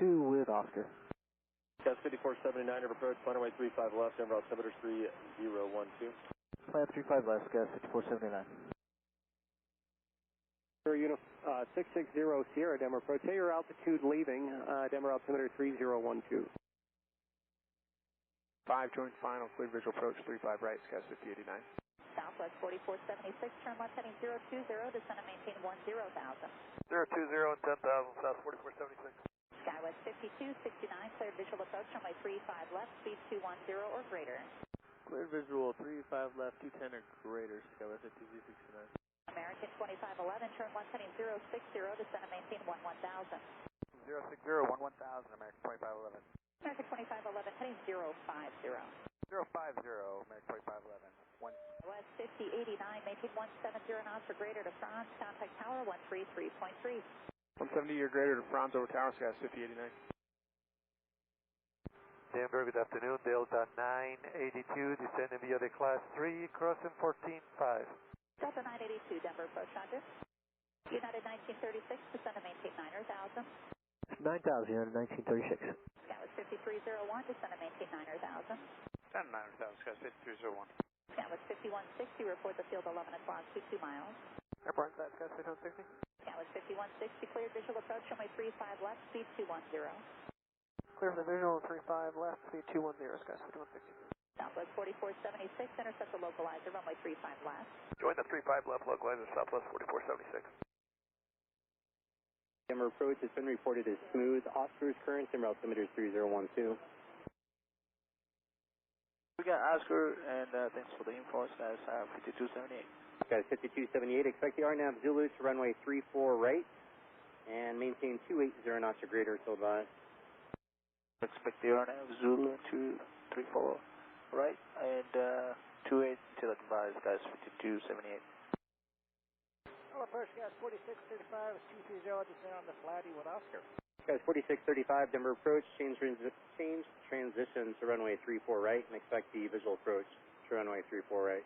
2 with Oscar. Gas 5479, approach, plan runway 35 left, Denver altimeter 3012. Plan 35 left, gas 5479. Unit 660 Sierra, Denver approach. Hey, your altitude leaving, Denver altimeter 3012. 5 joint final, clear visual approach 35 right, gas 5089. Southwest 4476, turn left heading 020, descend and maintain 10,000. 020 and 10,000, south 4476. Skywest 5269, clear visual approach, runway 35 left, speed 210 or greater. Clear visual 35 left, 210 or greater, Skywest 5269. American 2511, turn left heading 060, descend and maintain 1000. 060, 10,000, American 2511. American 2511, heading 050. 050, American 2511. West 5089, maintain 170 knots or greater to France, contact tower 133.3. 170 or greater to Franz over tower, gas 5089. Denver, good afternoon, Delta 982, descending via the class 3, crossing 14.5. Delta 982, Denver approach, Roger. United 1936, descend and maintain 9,000. 9,000, United 1936. Skywest 5301, descend and maintain 9,000. 9,000, gas 5301. Skywest 5160, report the field 11 o'clock, 22 miles. Airport inside, gas 5160. Skywest 5160, clear visual approach, runway 35 left, speed 210. Clear for the visual 35 left, speed 210, gas 5160. Southwest 4476, intercept the localizer, runway 35 left. Join the 35 left localizer, Southwest 4476. Denver approach has been reported as smooth. Oscar's current, Denver altimeter 3012. We got Oscar, and thanks for the info, guys, 5278. Guys, 5278, expect the RNAV Zulu to runway 34 right, and maintain 280 knots or greater till advised. Expect the RNAV Zulu to 34 right, and 28 till advised, guys, 5278. Hello, first gas 4635, 230, descend on the flatty with Oscar. Guys, 4635, Denver approach, change transition to runway 34 right, and expect the visual approach to runway 34 right.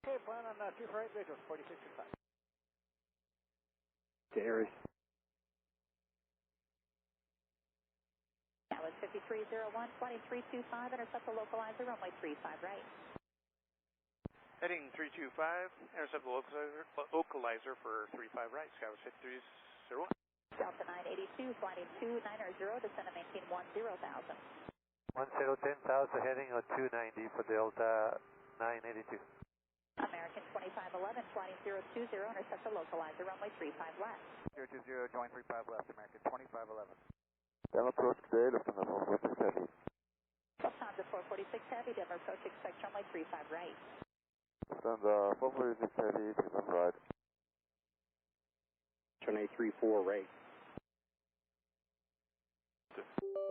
Okay, plan on 24 right visual, 4635. To Aries. That was 5301, 2325, intercept the localizer, runway 35 right. Heading 325, intercept the localizer for 35 right, Skywest 5301. Delta 982, flighting 290, descend and maintain 10,000. 10,000, heading on 290 for Delta 982. American 2511, flighting 020, intercept the localizer, runway 35 left. 020, join 35 left, American 2511. Denver approach today, Lufthansa 446 Heavy. Lufthansa 446 Heavy, Denver approach, expect runway 35 right. Lufthansa 446 Heavy, 35 right. Runway 34 right.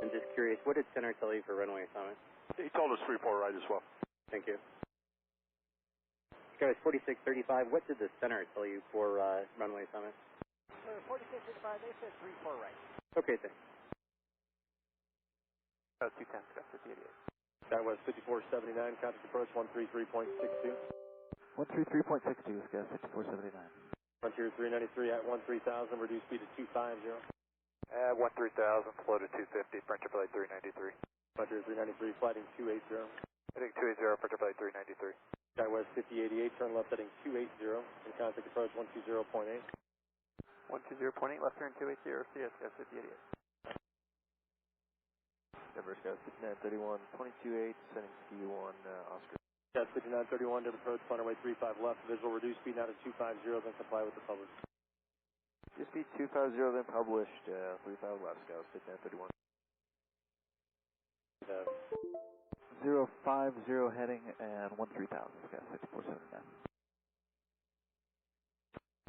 I'm just curious, what did center tell you for runway assignment? He told us 34 right as well. Thank you. Guys, 4635, what did the center tell you for runway assignment? 4635, they said 34 right. Okay, thanks. 210, Scott 58. Skywest 5479, contact approach 133.62. 133.62, gas 5479. Frontier 393 at 13,000, reduce speed to 250. 13,000, flow to 250, Frontier flight 393. Frontier 393, flighting 280. Heading 280, Frontier flight 393. Skywest 5088, turn left heading 280, and contact approach 120.8. 120.8, left turn 280, CS, gas 5088. Denver, Sky 5931, 22.8, sending ski 1, Oscar. Gas 5931, Denver approach, plan runway 35 left, visual, reduce speed now to 250, then comply with the publish. Just speed 250, then published, 35 left, Sky 5931. 050 heading, and 13,000, Sky 5479.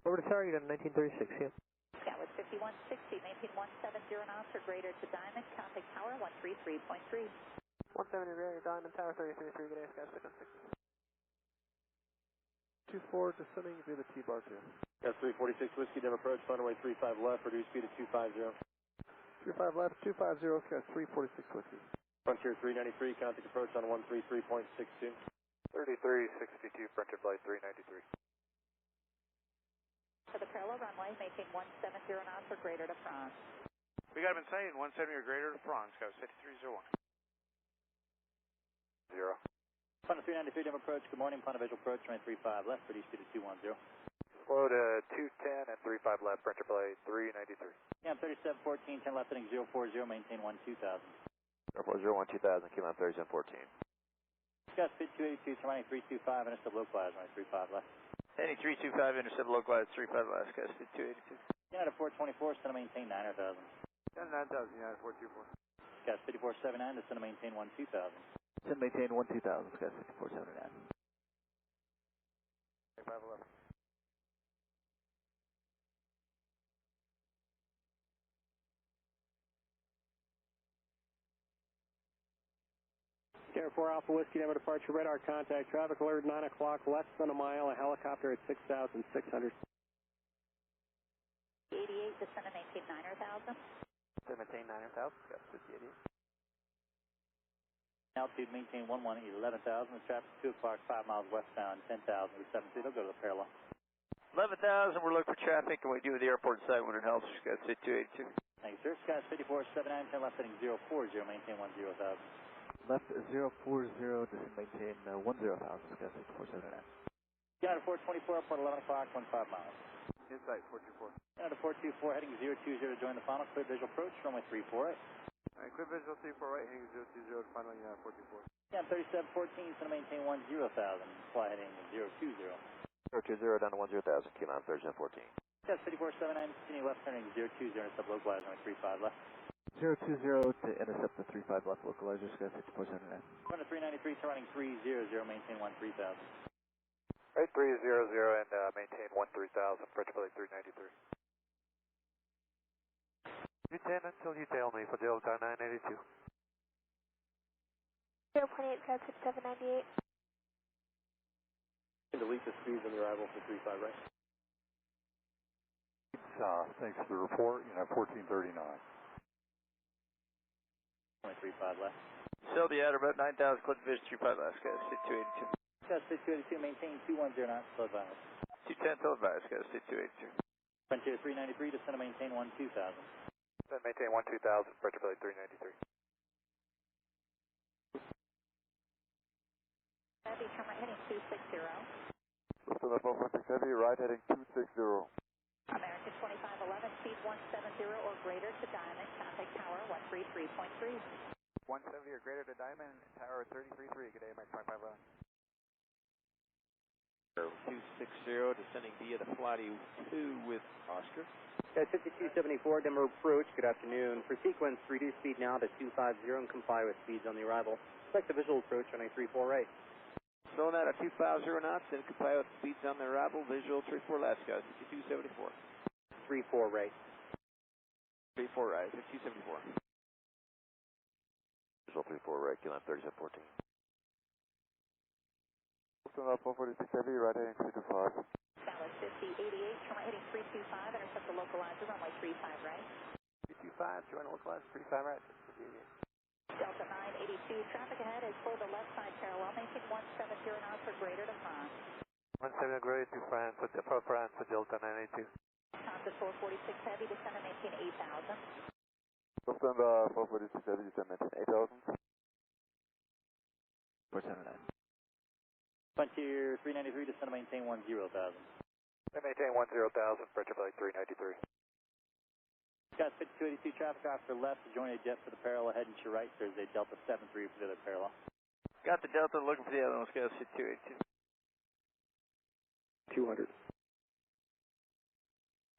Over to tower, unit 1936, yeah. Skywest 5160, maintain 170 knots or greater to Diamond, contact tower 133.3. 170 greater, Diamond Tower 333, good day, Sky 616. 24, descending via the T-bar 2. Gas 346 Whiskey, Denver approach, plan runway 35 left, reduce speed to 250. 35 left, 250, Sky 346 Whiskey. Frontier 393, contact approach on 133.62. 3362, Frontier flight 393. For the parallel runway, maintain 170 knots or greater to France. We got him in sight in 170 or greater to France, Scout 5301. 0. Punta 393, Denver approach. Good morning, Punta visual approach, runway 35 left, reduce speed to 210. Slow to 210 and 35 left, French play 393. Yeah, 3714, 10 left heading 040, maintain 12000. 040, 2000, keep on 3714. Got speed 282, turn running 325, intercept localized, runway 35 left. Heading 325, intercept localized 35 left, got speed 282. United 424, center maintain 900,000. United 9000, United 424. Got 5479, descend to maintain 12000. Descend maintain 12000, got 5479. 511. Air 4 Alpha Whiskey, Denver departure, radar contact, traffic alert 9 o'clock, less than a mile, a helicopter at 6,600. 88, descend and maintain 900,000. Descend maintain 900,000, got 5088. Altitude maintain 11,000, the traffic 2 o'clock, 5 miles westbound, 10,000, with 7 feet, they'll go to the parallel. 11,000, we're looking for traffic, and we do the airport side when it helps, got speed 282. Thank you, sir. Skies 5479, 10 left heading 040, maintain 10,000. Left 040, descend maintain 10,000, got 5479. United 424, airport 11 o'clock, 15 miles. Insight 424. United 424, heading 020 to join the final, clear visual approach, runway 34. Alright, clear visual 34 right, heading 020 to final United 424. Yeah, 3714, so to maintain 10,000, fly heading 020. 020 down to 10,000, keep on 3714. Yes, 5479, continue left turning 020, intercept localized, runway 35 left. 020 to intercept the 35 left localizer, got 5479. Runway 393, turn running 300, maintain 13,000. Right, 300 and maintain 13,000, French play 393. 210 until you tail me for Delta 982. 0.8, Scout 6798. Delete the speeds on the arrival for 35 right. Thanks for the report, 1439. Runway 35 left. Sell the outer about 9,000, click the vision 35 left, got speed 282. Got 6282, maintain 210 knots, slow advance. 210 till advice, got speed 282. Frontier 393, descend to maintain 12,000. Then maintain 12,000, French play 393. Heavy, turn right heading 260. Listen up, 146 Heavy, right heading 260. American 2511, speed 170 or greater to Diamond, contact tower 133.3. 170 or greater to Diamond, tower 33.3, good day, Mike 2511. 260, descending via the Flighty 2 with Oscar. Got 5274, Denver approach, good afternoon. For sequence, reduce speed now to 250 and comply with speeds on the arrival. Select the visual approach on a 34 right. Slowing out at 250 knots and comply with speeds on the arrival, visual 34 left, guys, 5274. 34 right. 34 right, 5274. Visual 34 right, Kill on 3714. Listen up, 146 Heavy, right heading 325. Dallas 5088, turn right heading 325, intercept the localizer, runway 35 right. 325, join localized, 35 right, 58. Delta 982, traffic ahead is full to left side parallel, maintain 170 knots or greater to France. 170 greater to France, for Delta 982. Contact 446 Heavy, descend and maintain 8,000. Listen, 446 Heavy, descend maintain 8,000. 479. Frontier 393, descend to maintain 10,000. They maintain 10,000, French play 393. Got 5282 traffic off to left to join a jet for the parallel, heading to your right. There's a Delta 73 for the other parallel. Got the Delta, looking for the other one, let's go, 282. 200.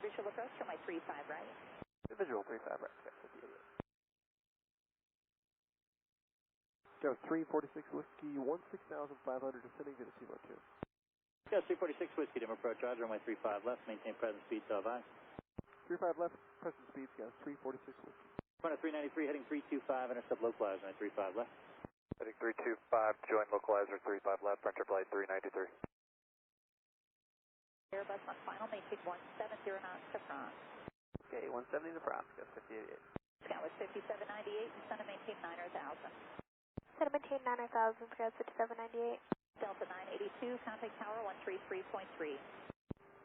Visual approach, runway 35 right. Visual 35 right, got 58. Go 346 Whiskey, 16,500, descending to the Kilo 2. Got 346 Whiskey, Denver approach, roger, runway 35 left, maintain present speed to advise. 35 left, present speed, guys, 346 Whiskey. Front of 393, heading 325, intercept localizer, runway 35 left. Heading 325, join localizer 35 left, French play 393. Airbus on final, maintain 170 knots to France. Okay, 170 to France, got 58. Scout was 5798, descend and maintain 9,000. Descend and maintain 900,000, Scout 5798. Delta 982, contact tower 133.3.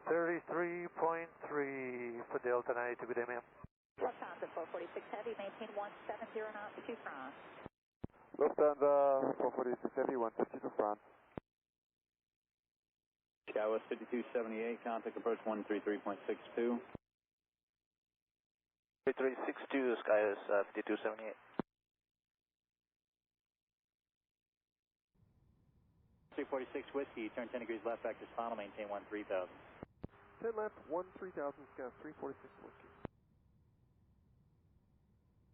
33.3 for Delta 92, good day, ma'am. Lufthansa Lufthansa 446 Heavy, maintain 170 knots to France. Lufthansa 446 Heavy, 150 to France. Skywest 5278, contact approach 133.62. 3362, Skywest 5278. 346 Whiskey, turn 10 degrees left back to final, maintain 13,000. 10 left, 13,000, Scout 346 Whiskey.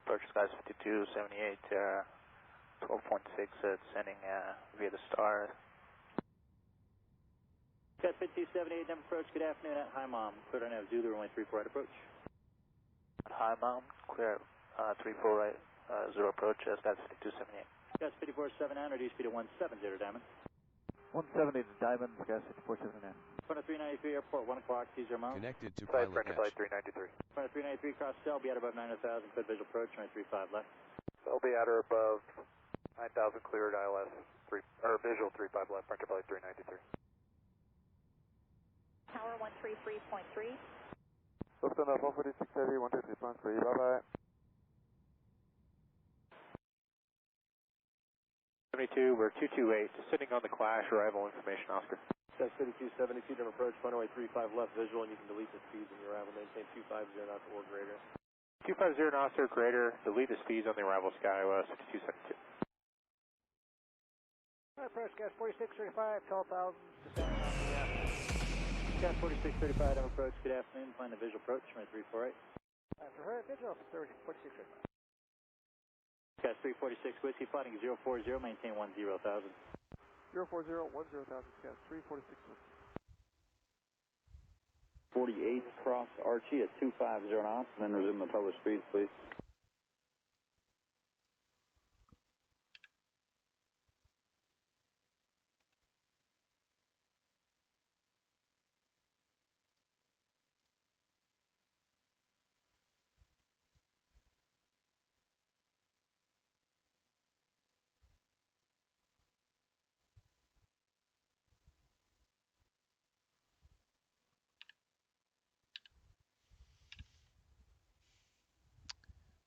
Approach Skies 5278, 12.6, descending via the star. Sky 5278, number approach, good afternoon at Hi Mom. Clear on Zulu, runway 34 right approach. Hi Mom, clear 34 right, 0 approach, Skies 5278. Skies 5479, reduce speed to 170 Diamond. 170 to Diamond, Gas 5479. Front of 393 airport, 1 o'clock, 20 miles. Connected to Flight PilotEdge. 393. Front of 393 cross cell, be at above 9,000, clear visual approach, runway 35 left. They'll be at or above 9,000 cleared ILS, visual 35 left, French Flight 393. Tower 133.3. Lufthansa 446 Heavy, 150 France 3, bye-bye. 72, we're 228, descending on the clash, arrival information, Oscar. Sky 5272, number approach, runway 35 left visual, and you can delete the speeds on the arrival, maintain 250 knots or greater. 250 knots or greater, delete the speeds on the arrival Skywest 5272. Approach gas 4635, 12,000, descending on the Sky 4635, number approach, good afternoon, find the visual approach, runway 348. for her, visual 4635. Sky 346 Whiskey, flighting 040, maintain 10,000. 040, 10,000, Scout 346 Whiskey. 48, cross Archie at 250 knots, and then resume the published speeds, please.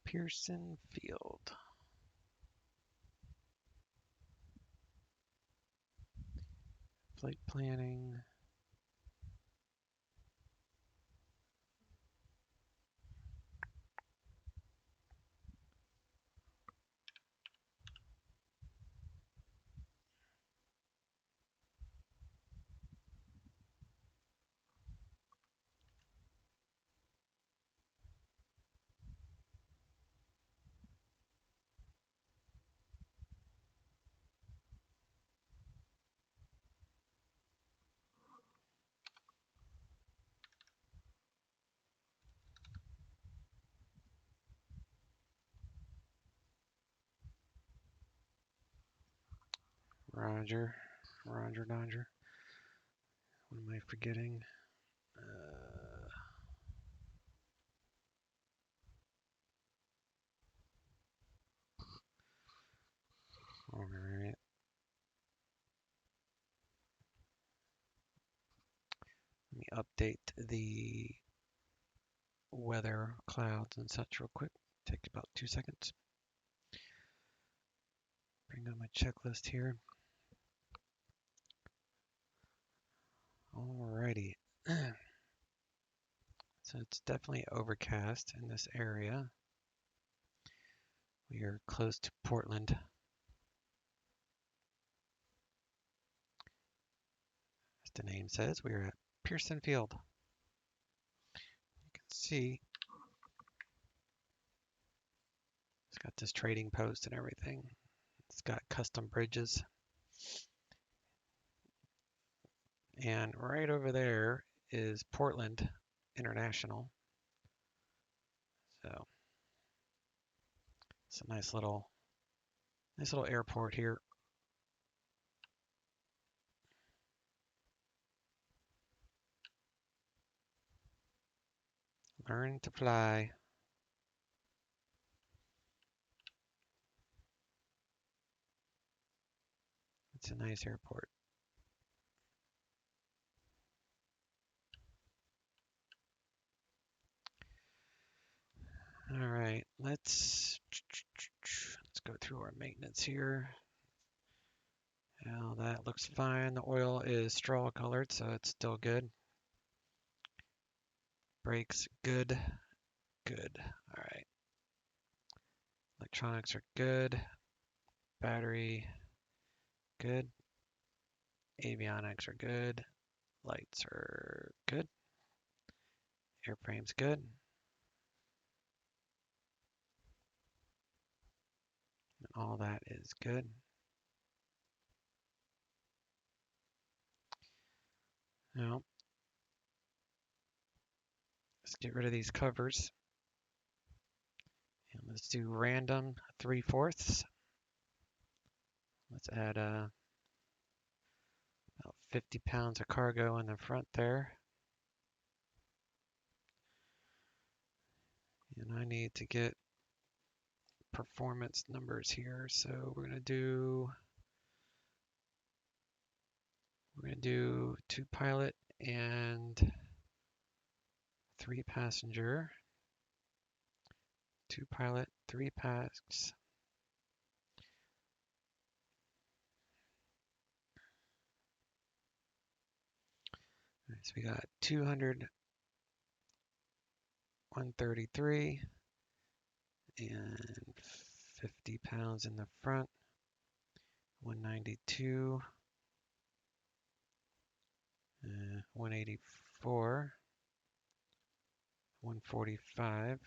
Pearson Field. Flight planning. Roger. Roger, Dodger. What am I forgetting? All right. Let me update the weather, clouds, and such real quick. Takes about 2 seconds. Bring up my checklist here. Alrighty. So it's definitely overcast in this area. We are close to Portland. As the name says, we are at Pearson Field. You can see it's got this trading post and everything. It's got custom bridges. And right over there is Portland International. So it's a nice little airport here. Learn to fly. It's a nice airport. All right. through our maintenance here. Now that looks fine. The oil is straw colored, so it's still good. Brakes, good. Good. All right. Electronics are good. Battery, good. Avionics are good. Lights are good. Airframe's good. All that is good. Now, let's get rid of these covers. And let's do random 3/4. Let's add about 50 pounds of cargo in the front there. And I need to get performance numbers here. So we're going to do 2 pilot and 3 passenger. 2 pilot, 3 pax. All right, so we got 200, 133, and 50 pounds in the front. 192, 184, 145.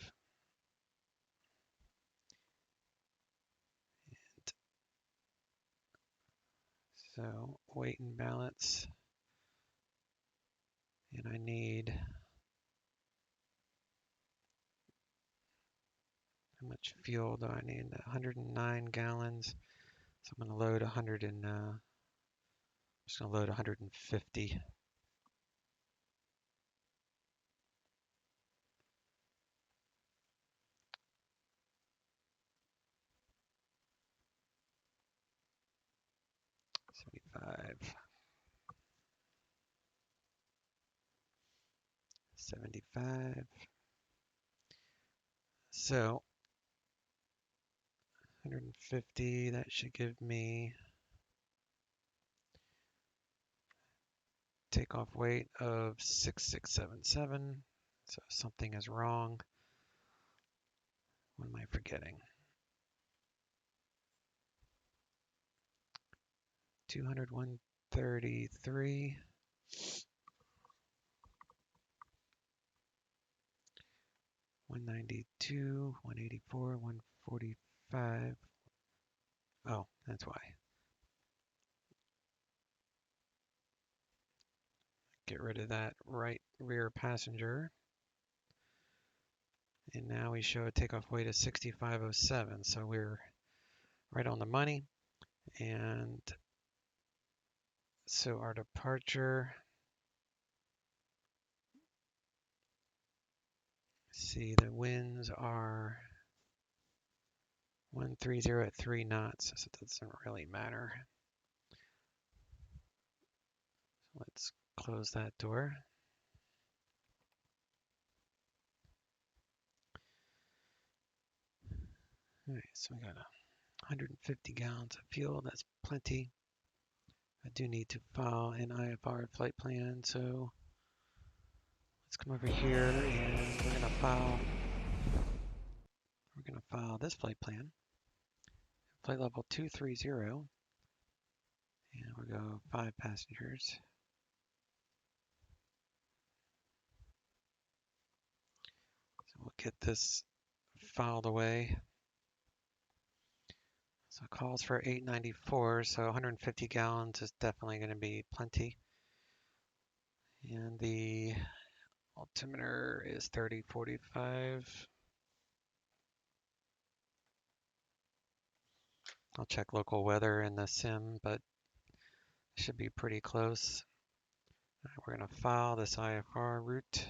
So weight and balance, and I need, how much fuel do I need? 109 gallons. So I'm going to load 100 and I'm just going to load 150. $75. 75. So 150, that should give me takeoff weight of 6677. So something is wrong. What am I forgetting? 200, 133. 192, 184, 145. Oh, that's why. Get rid of that right rear passenger. And now we show a takeoff weight of 6507. So we're right on the money. And so our departure, see, the winds are 130 at 3 knots, so it doesn't really matter. So let's close that door. All right, so we got 150 gallons of fuel. That's plenty. I do need to file an IFR flight plan, so let's come over here and we're gonna file this flight plan. Flight level 230, and we'll go 5 passengers. So we'll get this filed away. So it calls for 894, so 150 gallons is definitely going to be plenty. And the altimeter is 3045. I'll check local weather in the sim, but it should be pretty close. All right, we're going to file this IFR route.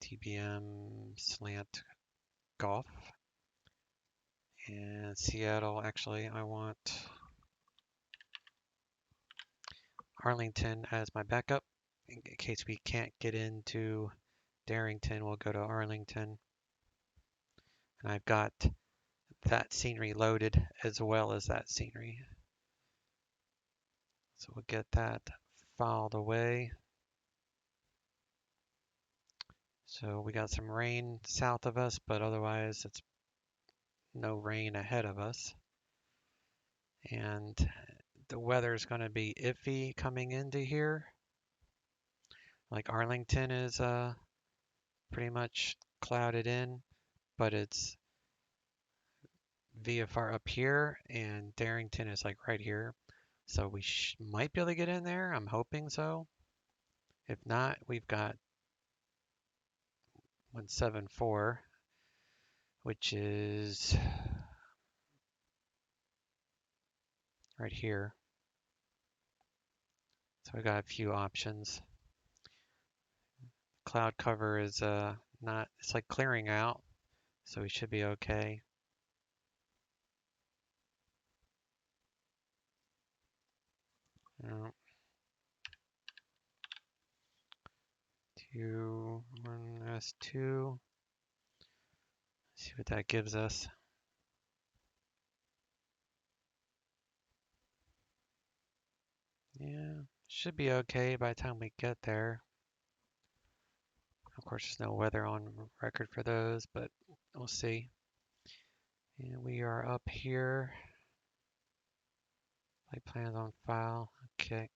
TBM slant Golf. And Seattle, actually, I want Arlington as my backup. In case we can't get into Darrington, we'll go to Arlington. And I've got that scenery loaded as well as that scenery. So we'll get that filed away. So we got some rain south of us, but otherwise it's no rain ahead of us. And the weather's going to be iffy coming into here. Like Arlington is pretty much clouded in, but it's VFR up here, and Darrington is like right here. So we might be able to get in there. I'm hoping so. If not, we've got 174, which is right here. So we got a few options. Cloud cover is not, it's like clearing out, so we should be okay. Two, 1S2. See what that gives us. Yeah, should be okay by the time we get there. Of course, there's no weather on record for those, but we'll see. And we are up here. Flight plans on file. Okay.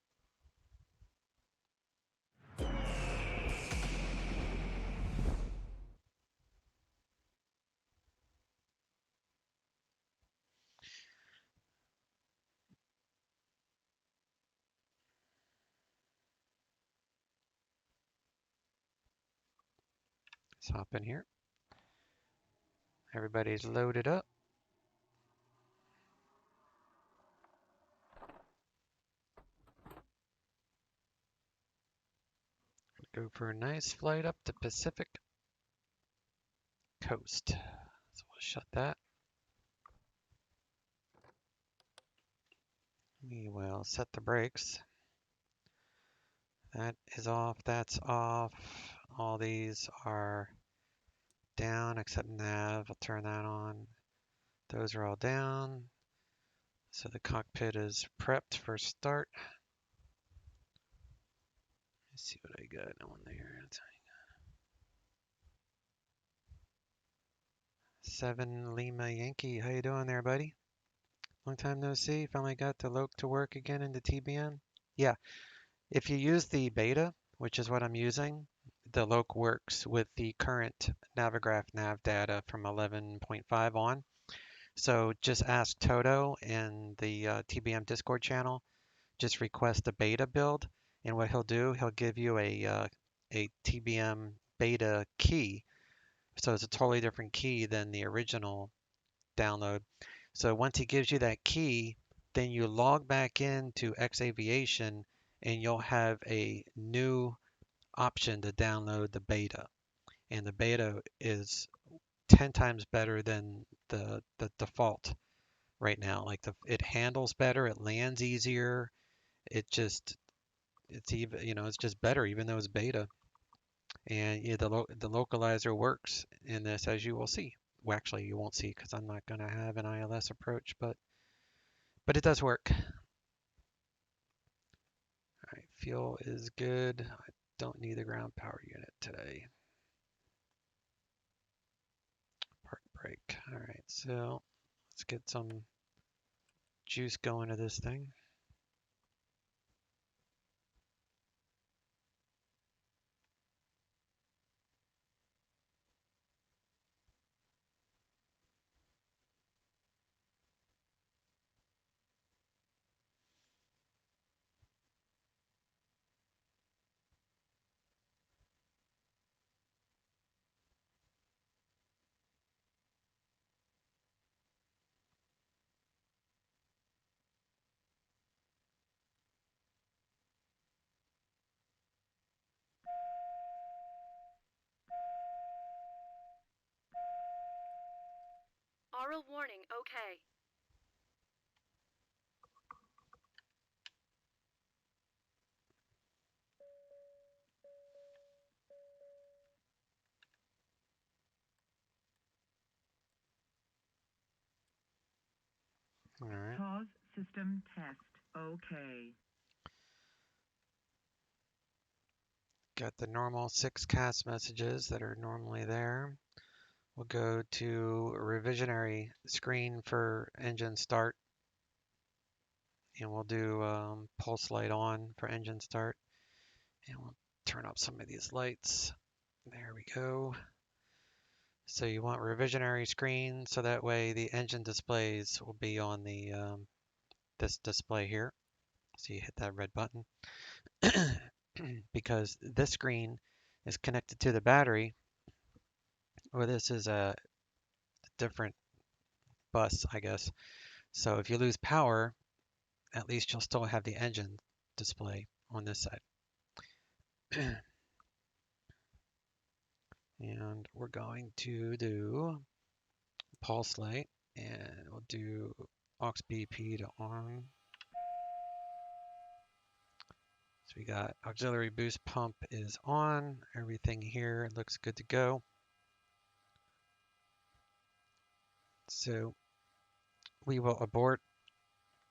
Let's hop in here. Everybody's loaded up. Go for a nice flight up the Pacific Coast. So we'll shut that. We will set the brakes. That is off, that's off. All these are down except nav. I'll turn that on. Those are all down. So the cockpit is prepped for start. Let's see what I got on there. 7 Lima Yankee. How you doing there, buddy? Long time no see. Finally got the LOC to work again in the TBM. Yeah, if you use the beta, which is what I'm using, the LOC works with the current Navigraph nav data from 11.5 on. So just ask Toto in the TBM Discord channel. Just request a beta build, and what he'll do, he'll give you a TBM beta key. So it's a totally different key than the original download. So once he gives you that key, then you log back into X Aviation, and you'll have a new option to download the beta. And the beta is 10 times better than the default right now. Like it handles better, it lands easier. It's even, it's just better, even though it's beta. And yeah, the localizer works in this, as you will see. Well, actually, you won't see because I'm not going to have an ILS approach, but it does work. All right, fuel is good. I don't need the ground power unit today. Park brake. All right, so let's get some juice going to this thing. Aural warning, okay. system test. Okay. Got the normal 6 CAS messages that are normally there. We'll go to a revisionary screen for engine start. And we'll do pulse light on for engine start. And we'll turn up some of these lights. There we go. So you want revisionary screen so that way the engine displays will be on the this display here. So you hit that red button. Because this screen is connected to the battery. Well, this is a different bus, I guess. So if you lose power, at least you'll still have the engine display on this side. And we're going to do pulse light, and we'll do aux BP to on. So we got auxiliary boost pump is on. Everything here looks good to go. So we will abort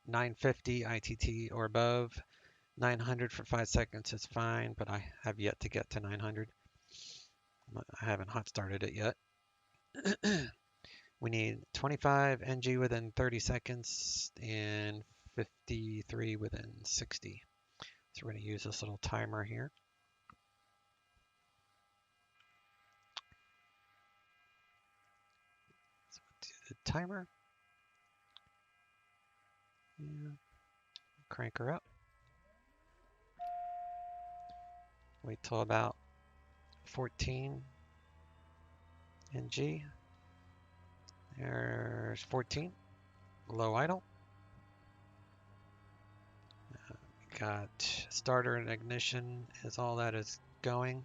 950 ITT or above. 900 for 5 seconds is fine, but I have yet to get to 900. I haven't hot started it yet. We need 25 NG within 30 seconds and 53 within 60. So we're going to use this little timer here. So we'll do the timer. Yeah. Crank her up. Wait till about 14 NG. There's 14. Low idle. We got starter and ignition is all that is going.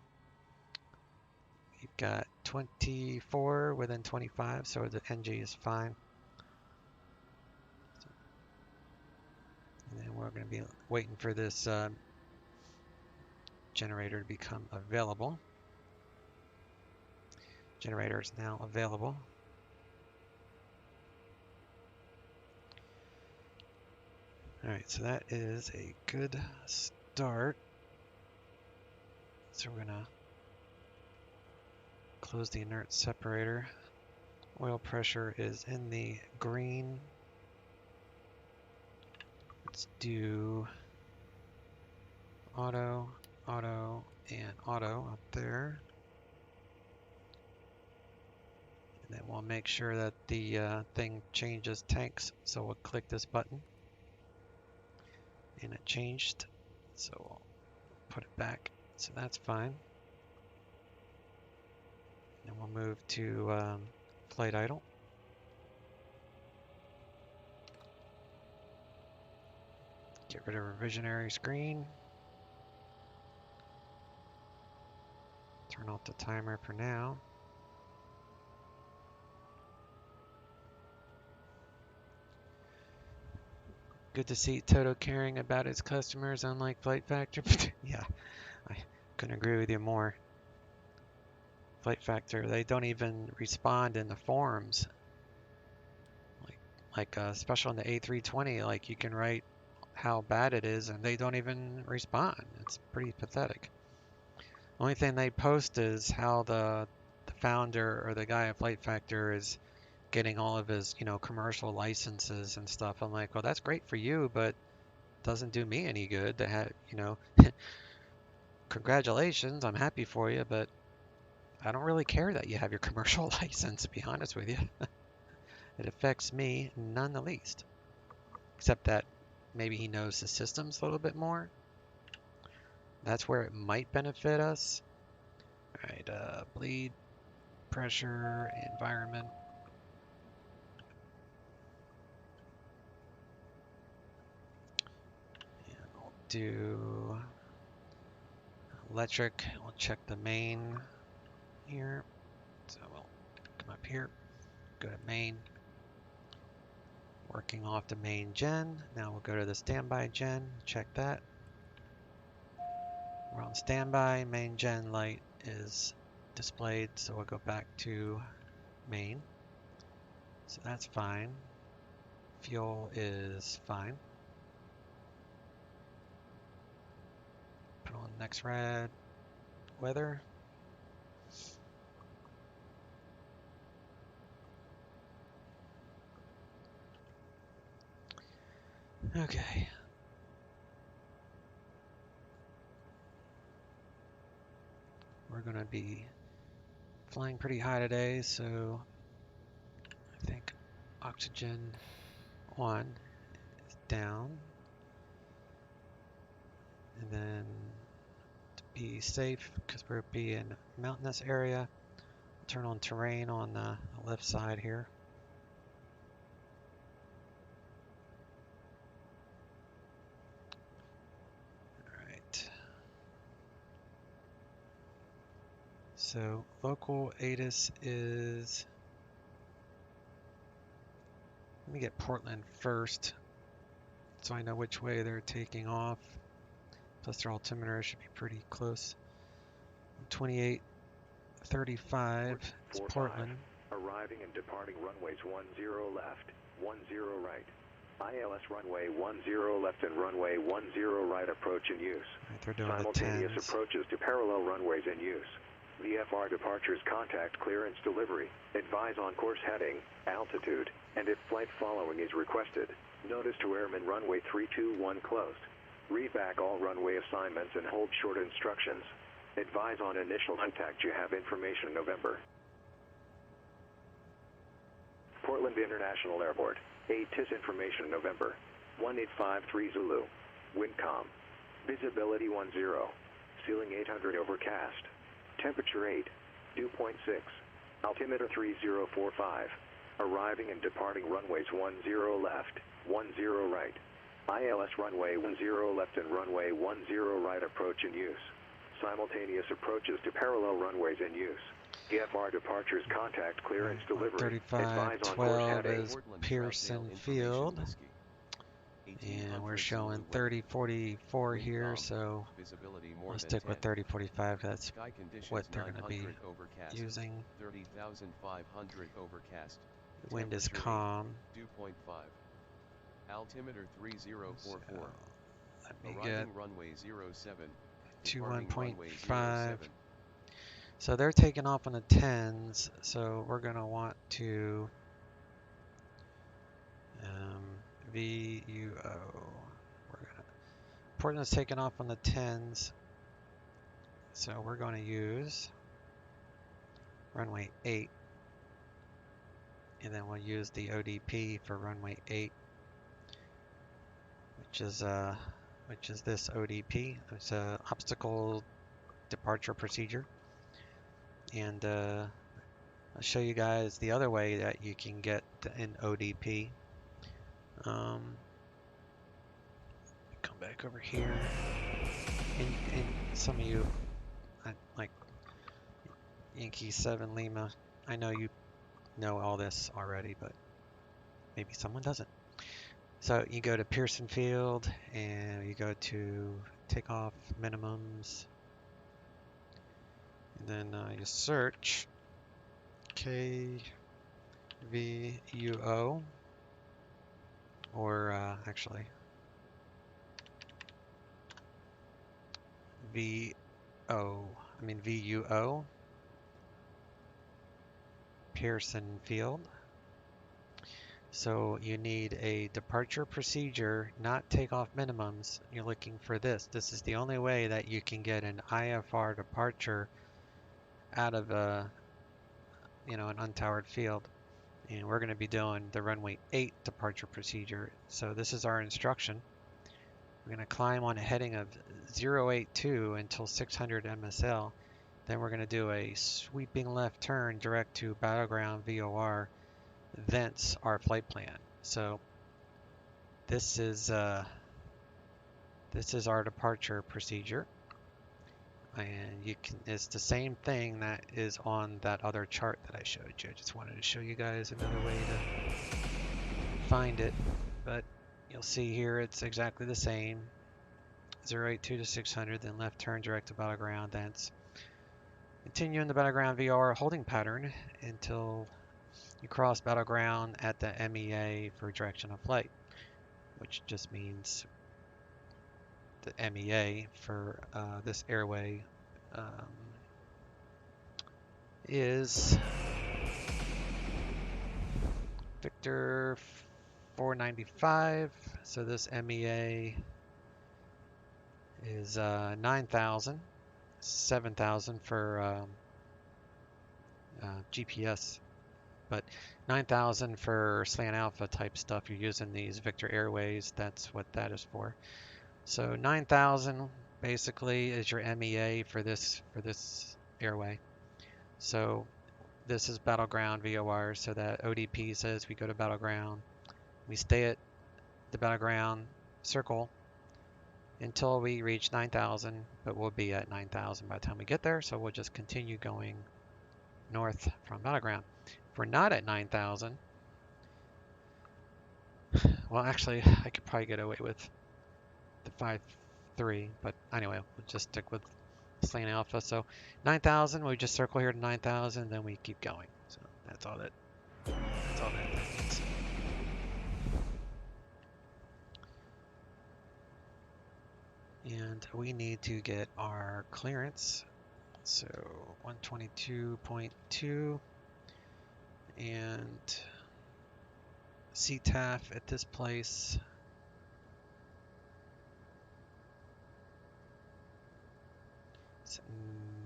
We've got 24 within 25, so the NG is fine. And then we're going to be waiting for this generator to become available. Generator is now available. Alright, so that is a good start. So we're going to close the inert separator. Oil pressure is in the green. Let's do auto, auto, and auto up there. And then we'll make sure that the thing changes tanks. So we'll click this button. And it changed. So we'll put it back. So that's fine. And we'll move to flight idle. Get rid of revisionary screen. Turn off the timer for now. Good to see Toto caring about its customers, unlike Flight Factor. Yeah, I couldn't agree with you more. Flight Factor, they don't even respond in the forums. Like especially on the A320, like you can write how bad it is and they don't even respond. It's pretty pathetic. Only thing they post is how the founder or the guy at Flight Factor is getting all of his, commercial licenses and stuff. I'm like, well, that's great for you, but doesn't do me any good to have, congratulations, I'm happy for you, but I don't really care that you have your commercial license, to be honest with you. It affects me none the least. Except that maybe he knows the systems a little bit more. That's where it might benefit us. All right, bleed, pressure, environment. And we'll do electric. We'll check the main here. So we'll come up here, go to main. Working off the main gen. Now we'll go to the standby gen, check that. We're on standby, main gen light is displayed, so we'll go back to main. So that's fine. Fuel is fine. Put on next rad. Weather. Okay. We're going to be flying pretty high today, so I think oxygen on is down. And then to be safe, because we'll be in a mountainous area, turn on terrain on the left side here. Alright. So local ATIS is, let me get Portland first so I know which way they're taking off. Plus their altimeter should be pretty close. 2835, it's Portland. Arriving and departing runways 10 left, 10 right. ILS runway 10 left and runway 10 right approach in use. Right, they're doing simultaneous the 10s. Approaches to parallel runways in use. VFR departures contact clearance delivery. Advise on course heading, altitude, and if flight following is requested. Notice to airmen runway 321 closed. Read back all runway assignments and hold short instructions. Advise on initial contact. You have information November. Portland International Airport. ATIS information November. 1853 Zulu. Windcom. Visibility 10. Ceiling 800 overcast. Temperature 8. Dew point 6. Altimeter 3045. Arriving and departing runways 10 left, 10 right. ILS runway 10 left and runway 10 right approach in use. Simultaneous approaches to parallel runways in use. VFR departures contact clearance delivery. Advise on course 3512 heading. is Pearson Field. And we're showing 3044 here, so we'll stick with 3045. That's what they're going to be using. 30,500 overcast. Wind is calm. Dew point 5. Altimeter 3044. So, let me Arriving get runway 07. 21.5. So they're taking off on the 10s, so we're going to want to VUO. Portland's taking off on the 10s, so we're going to use runway 8, and then we'll use the ODP for runway 8, which is this ODP. It's a obstacle departure procedure, and I'll show you guys the other way that you can get an ODP. Come back over here, and some of you, like Yankee 7 Lima, I know you know all this already, but maybe someone doesn't. So you go to Pearson Field, and you go to takeoff minimums, and then you search KVUO, or actually VUO, Pearson Field. So you need a departure procedure, not takeoff minimums. You're looking for this. This is the only way that you can get an IFR departure out of an untowered field. And we're going to be doing the runway 8 departure procedure. So this is our instruction. We're going to climb on a heading of 082 until 600 MSL. Then we're going to do a sweeping left turn direct to Battleground VOR, thence our flight plan. So this is our departure procedure, and it's the same thing that is on that other chart that I showed you. I just wanted to show you guys another way to find it, but you'll see here it's exactly the same. 082 to 600, then left turn direct to Battleground, thence continue in the Battleground VR holding pattern until you cross battleground at the MEA for direction of flight, which just means the MEA for this airway is Victor 495. So this MEA is 9,000, 7,000 for GPS, but 9,000 for slant alpha type stuff. You're using these Victor Airways. That's what that is for. So 9,000 basically is your MEA for this airway. So this is battleground VOR. So that ODP says we go to battleground. We stay at the battleground circle until we reach 9,000, but we'll be at 9,000 by the time we get there. So we'll just continue going north from battleground. If we're not at 9,000, well, actually, I could probably get away with the 5.3, but anyway, we'll just stick with slant alpha. So 9,000, we just circle here to 9,000, then we keep going. So that's all that means. And we need to get our clearance. So 122.2 and CTAF at this place. It's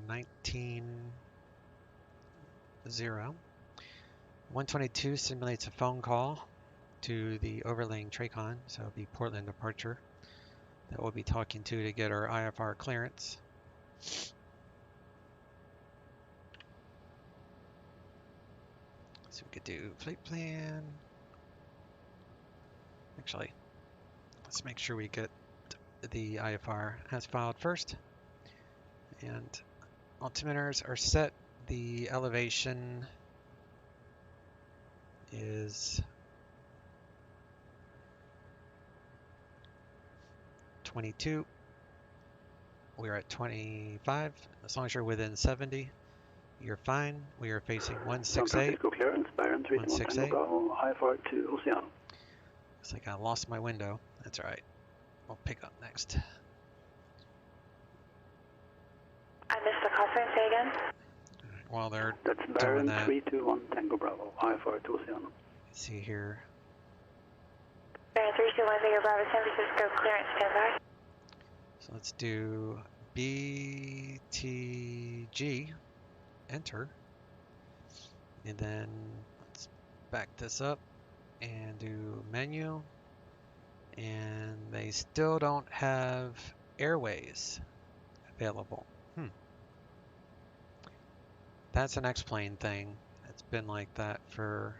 19.0. 122 simulates a phone call to the overlaying TRACON, so it'll be Portland departure that we'll be talking to get our IFR clearance. So we could do flight plan. Actually, let's make sure we get the IFR as filed first. And altimeters are set. The elevation is 22. We're at 25. As long as you're within 70, you're fine. We are facing 168. Clearance, Byron 168. IFR to Oceano. Looks like I lost my window. That's all right. We'll pick up next. I missed the call sign. Say again. While they're That's doing Byron that, 321 Tango Bravo, IFR to Oceano. see here. Byron 321 Tango Bravo, San Francisco, clearance, standby. So let's do BTG, enter. And then let's back this up and do menu. And they still don't have airways available. That's an X-plane thing. It's been like that for...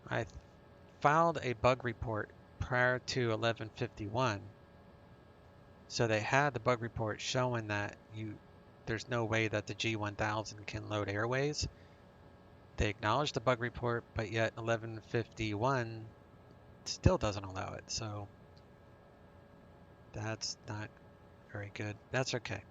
I filed a bug report prior to 11:51. So they had the bug report showing that there's no way that the G1000 can load airways. They acknowledged the bug report, but yet 11:51 still doesn't allow it. So that's not very good. That's okay.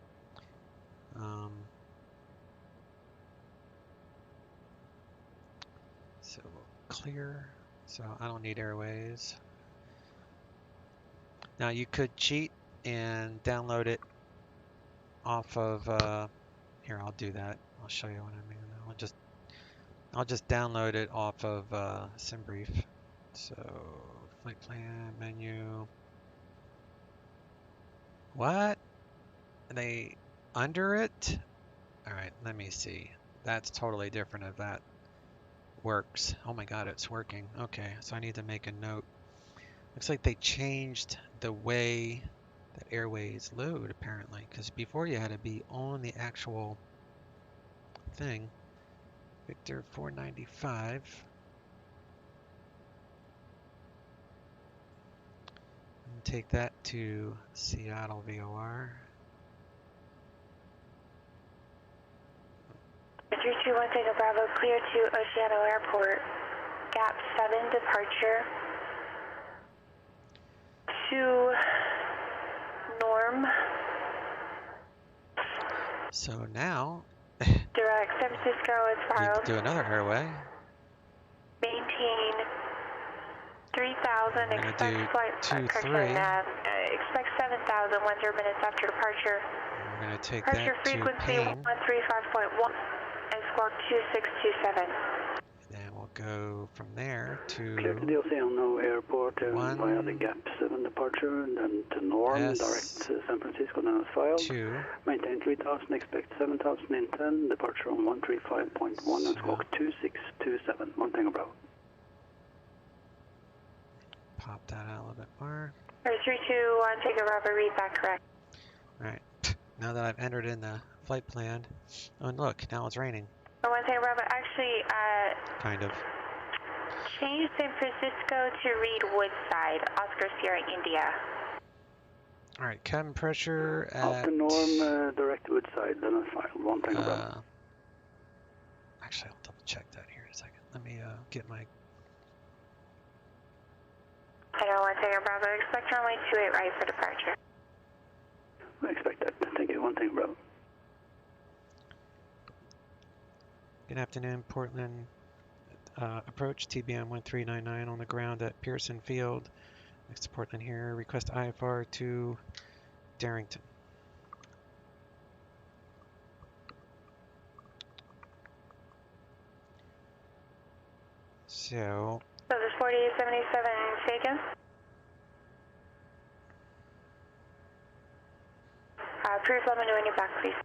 So clear. So I don't need airways. Now you could cheat and download it off of here. I'll do that. I'll show you what I mean. I'll just download it off of SimBrief. So flight plan menu. What? Are they under it? All right. Let me see. That's totally different if that works. Oh my God, it's working. Okay, so I need to make a note. Looks like they changed the way that airways load apparently, because before you had to be on the actual thing. Victor 495. And take that to Seattle VOR. 321 Tango Bravo, clear to Oceano Airport. Gap 7 departure to norm. So now Direct San Francisco is we filed. do another airway. 3000, expect flight correction, expect 7000, 10 minutes after departure. We're going to take Departure that to frequency Payne. 135.1 and squawk 2627. And then we'll go from there Clear to to the Oceano Airport via the Gap 7 departure, and then to Norm, direct to San Francisco, then as filed. 2. Maintain 3000, expect 7000 in 10, departure on 135.1 and squawk 2627. 1 Tango Bravo. Pop that out a little bit more. 321, Tango Bravo, read back correct. Alright, now that I've entered in the flight plan, oh and look, now it's raining. 1 Tango Bravo, actually, Kind of. change San Francisco to read Woodside, Oscar Sierra, India. Alright, cabin pressure at... After Norm, direct Woodside, then as filed. 1 Tango Bravo. Actually, I'll double check that here in a second. Let me get my... Hello, 1 Tango Bravo, expect runway 28 right for departure. I expect that. Thank you. 1 Tango Bravo. Good afternoon, Portland. Approach TBM-1399 on the ground at Pearson Field. Next to Portland here. Request IFR to Darrington. So this 4877 taken. Proof, let me know when you're back, please.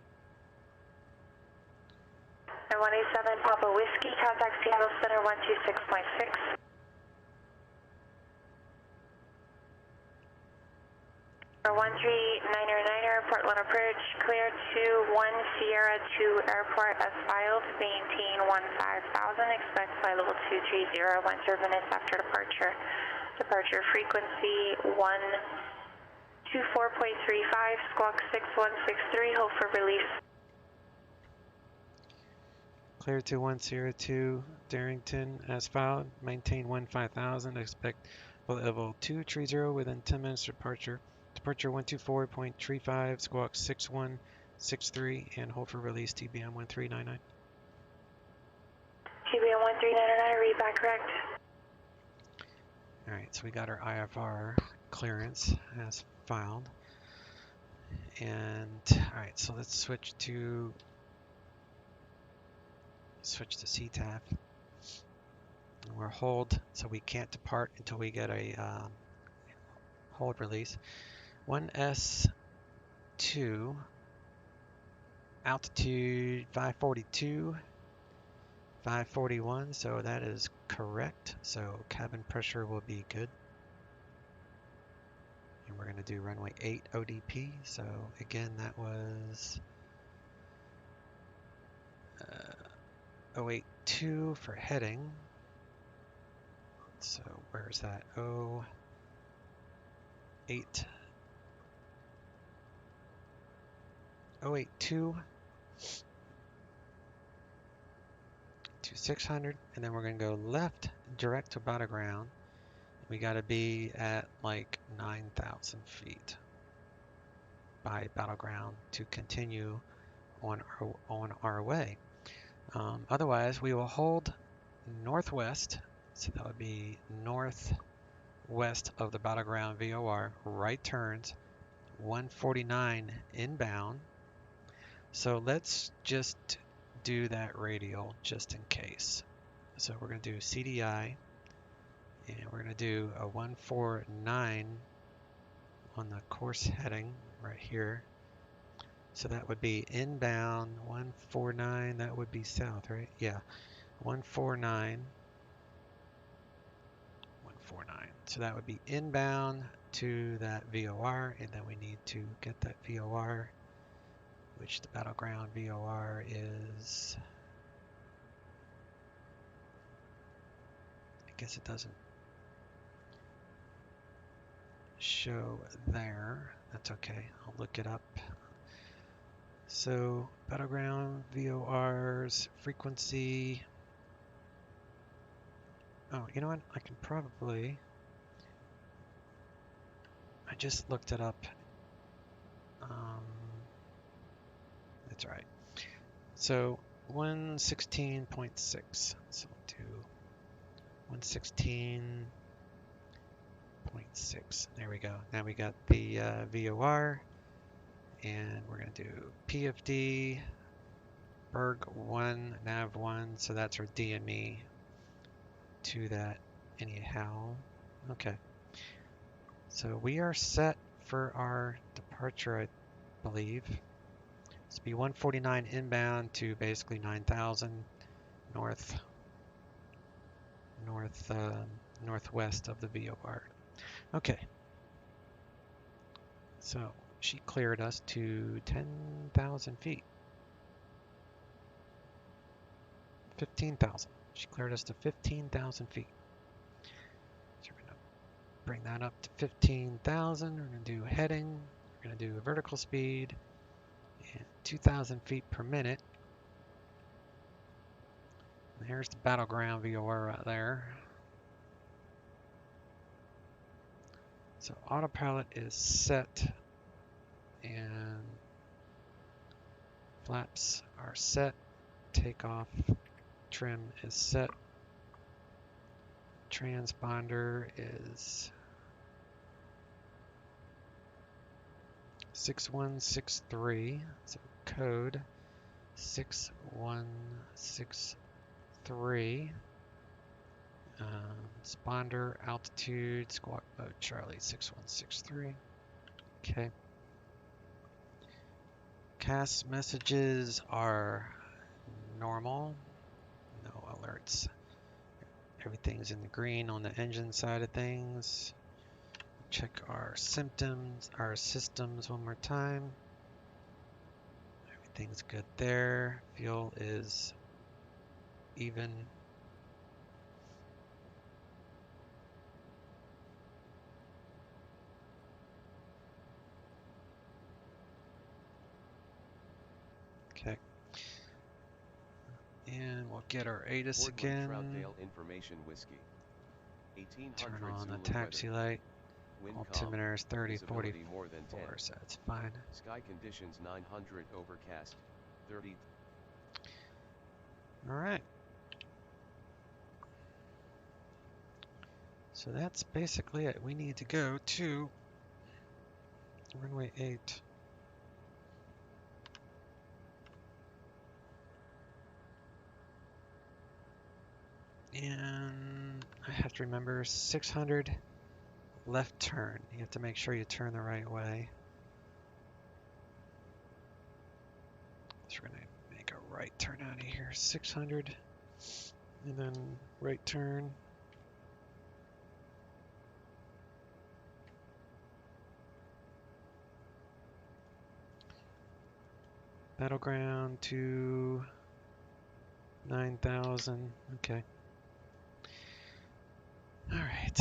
187 Papa Whiskey, contact Seattle Center 126.6. 13909er, Portland approach, clear to 1 Sierra 2 Airport as filed, maintain 15,000, expect flight level 230, 10 minutes after departure. Departure frequency 124.35, squawk 6163, hold for release. clear to 1 Sierra 2 Darrington as filed, maintain 15,000, expect flight level 230 within 10 minutes of departure. Departure 124.35, squawk 6163, and hold for release TBM 1399. TBM 1399, read back correct. Alright, so we got our IFR clearance as filed. And alright, so let's switch to CTAF. And we're hold, so we can't depart until we get a hold release. 1S2, altitude 542, 541, so that is correct. So cabin pressure will be good. And we're going to do runway 8 ODP. So again, that was 082 for heading. So where's that? 082 to 600, and then we're going to go left direct to battle ground. We got to be at like 9,000 feet by battle ground to continue on our way. Otherwise, we will hold northwest, so that would be northwest of the battleground VOR, right turns, 149 inbound. So let's just do that radial just in case. So we're going to do CDI, and we're going to do a 149 on the course heading right here. So that would be inbound 149, that would be south, right? Yeah, 149. So that would be inbound to that VOR, and then we need to get that VOR, which the battleground VOR is, I guess it doesn't show there. That's okay, I'll look it up. So battleground VOR's frequency, oh, you know what, I can probably, I just looked it up. That's right. So 116.6. So we'll do 116.6. There we go. Now we got the VOR, and we're going to do PFD, Berg 1, Nav 1, so that's our DME to that anyhow. Okay. So we are set for our departure, I believe. It's be 149 inbound to basically 9,000 northwest of the VOR. Okay. So she cleared us to 10,000 feet. 15,000. She cleared us to 15,000 feet. So we're going to bring that up to 15,000. We're going to do heading. We're going to do a vertical speed and 2,000 feet per minute. And here's the battleground VOR right there. So autopilot is set and flaps are set. Takeoff trim is set. Transponder is 6163. So code 6163. Sponder altitude squawk mode Charlie 6163. Okay. CAS messages are normal. No alerts. Everything's in the green on the engine side of things. Check our systems one more time. Everything's good there. Fuel is even. Okay. And we'll get our ATIS again. Troutdale Information Whiskey. Turn on the taxi light. Altimeter is 3044, more than 10. So that's fine. Sky conditions 900 overcast, 30. All right. So that's basically it. We need to go to runway 8. And I have to remember 600 left turn. You have to make sure you turn the right way. So we're going to make a right turn out of here. 600 and then right turn. Battleground to 9,000. Okay. All right.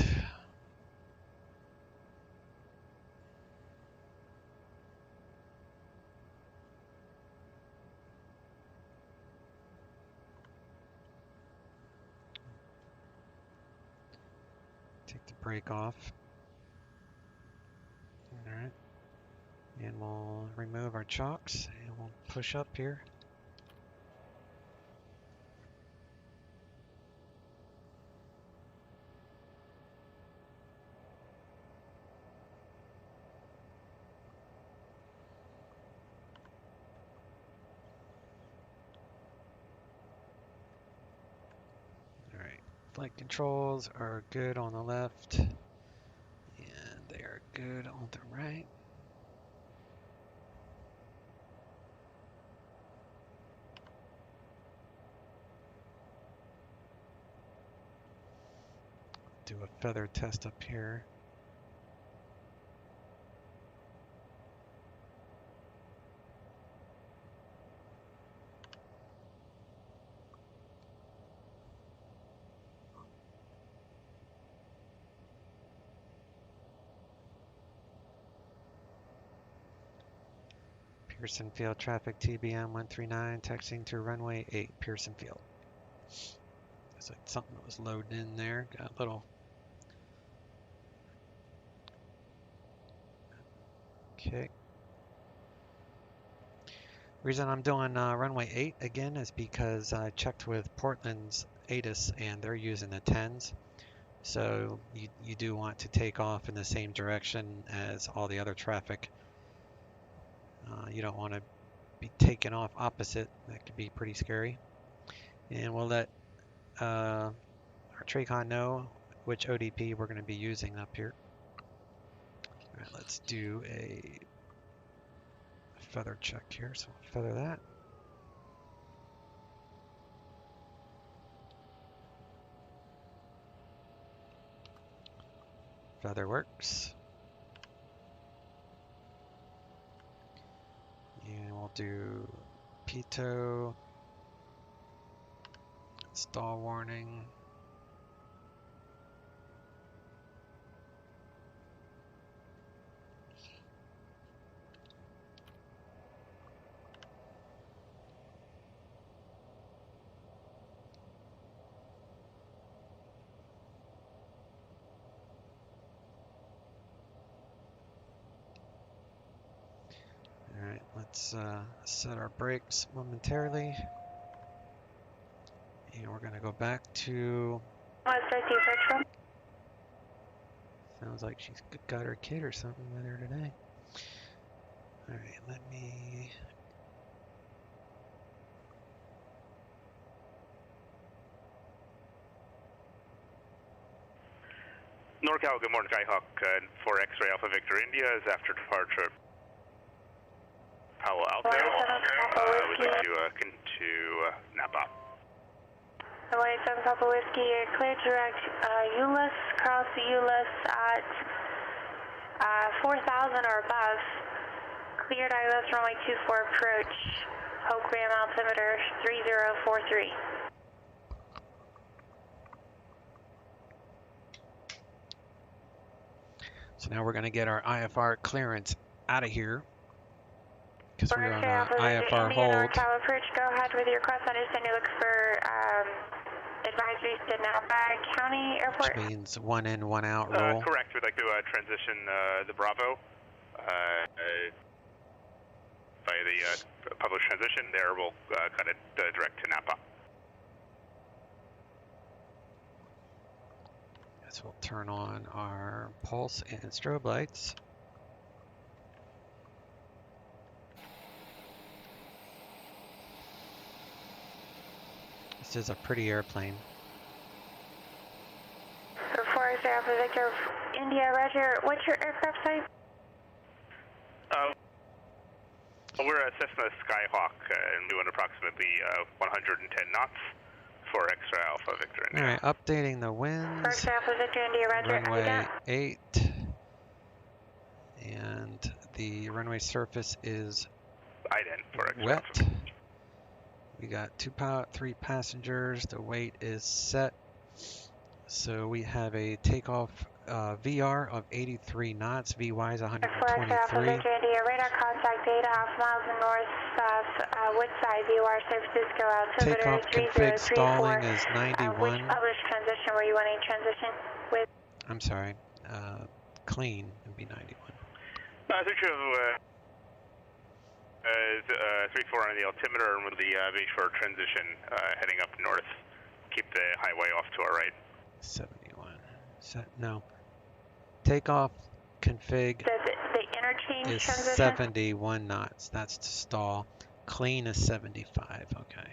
Take the brake off. All right. And we'll remove our chocks and we'll push up here. Flight controls are good on the left, and they are good on the right. Do a feather test up here. Pearson Field traffic TBM-900 taxiing to runway 8 Pearson Field. It's like something that was loading in there. Got a little. Okay. Reason I'm doing runway 8 again is because I checked with Portland's ATIS and they're using the 10s. So you do want to take off in the same direction as all the other traffic. You don't want to be taken off opposite. That could be pretty scary. And we'll let our TRACON know which ODP we're going to be using up here. All right, let's do a feather check here. So we'll feather that. Feather works. And we'll do pitot, stall warning. Alright, let's set our brakes momentarily. And we're going to go back to... Sounds like she's got her kid or something with her today. Alright, let me... NorCal, good morning, Skyhawk. 4 X-ray Alpha Victor India is after departure. Palo Alto. Would like to into Napa. 187 Papa Whiskey, clear direct Euless, cross Euless at 4,000 or above. Cleared ILS runway 24 approach. Hope Ram altimeter 3043. So now we're going to get our IFR clearance out of here because we're on an IFR hold. Approach, go ahead with your request. Understand you look for advisories to Napa County Airport. Which means one in, one out roll. Correct. We'd like to transition the Bravo by the published transition. There we'll cut it direct to Napa. So we'll turn on our pulse and strobe lights. This is a pretty airplane. 4 Alpha Victor India, Roger. What's your aircraft type? We're a Cessna Skyhawk and doing approximately 110 knots. 4 Extra Alpha Victor India. Alright, updating the winds. 4 Extra Alpha Victor India, Roger. Runway 8. And the runway surface is wet. We got 3 passengers. The weight is set. So we have a takeoff VR of 83 knots. VY is 123. Radar contact 8.5 miles north Woodside. VR surfaces go out. Takeoff config stalling is 91. Which published transition were you wanting to transition with? I'm sorry. Clean would be 91. I think you have 3-4 on the altimeter and with the beach for transition heading up north. Keep the highway off to our right. 71. No. Takeoff config the interchange is transition? 71 knots. That's to stall. Clean is 75. Okay.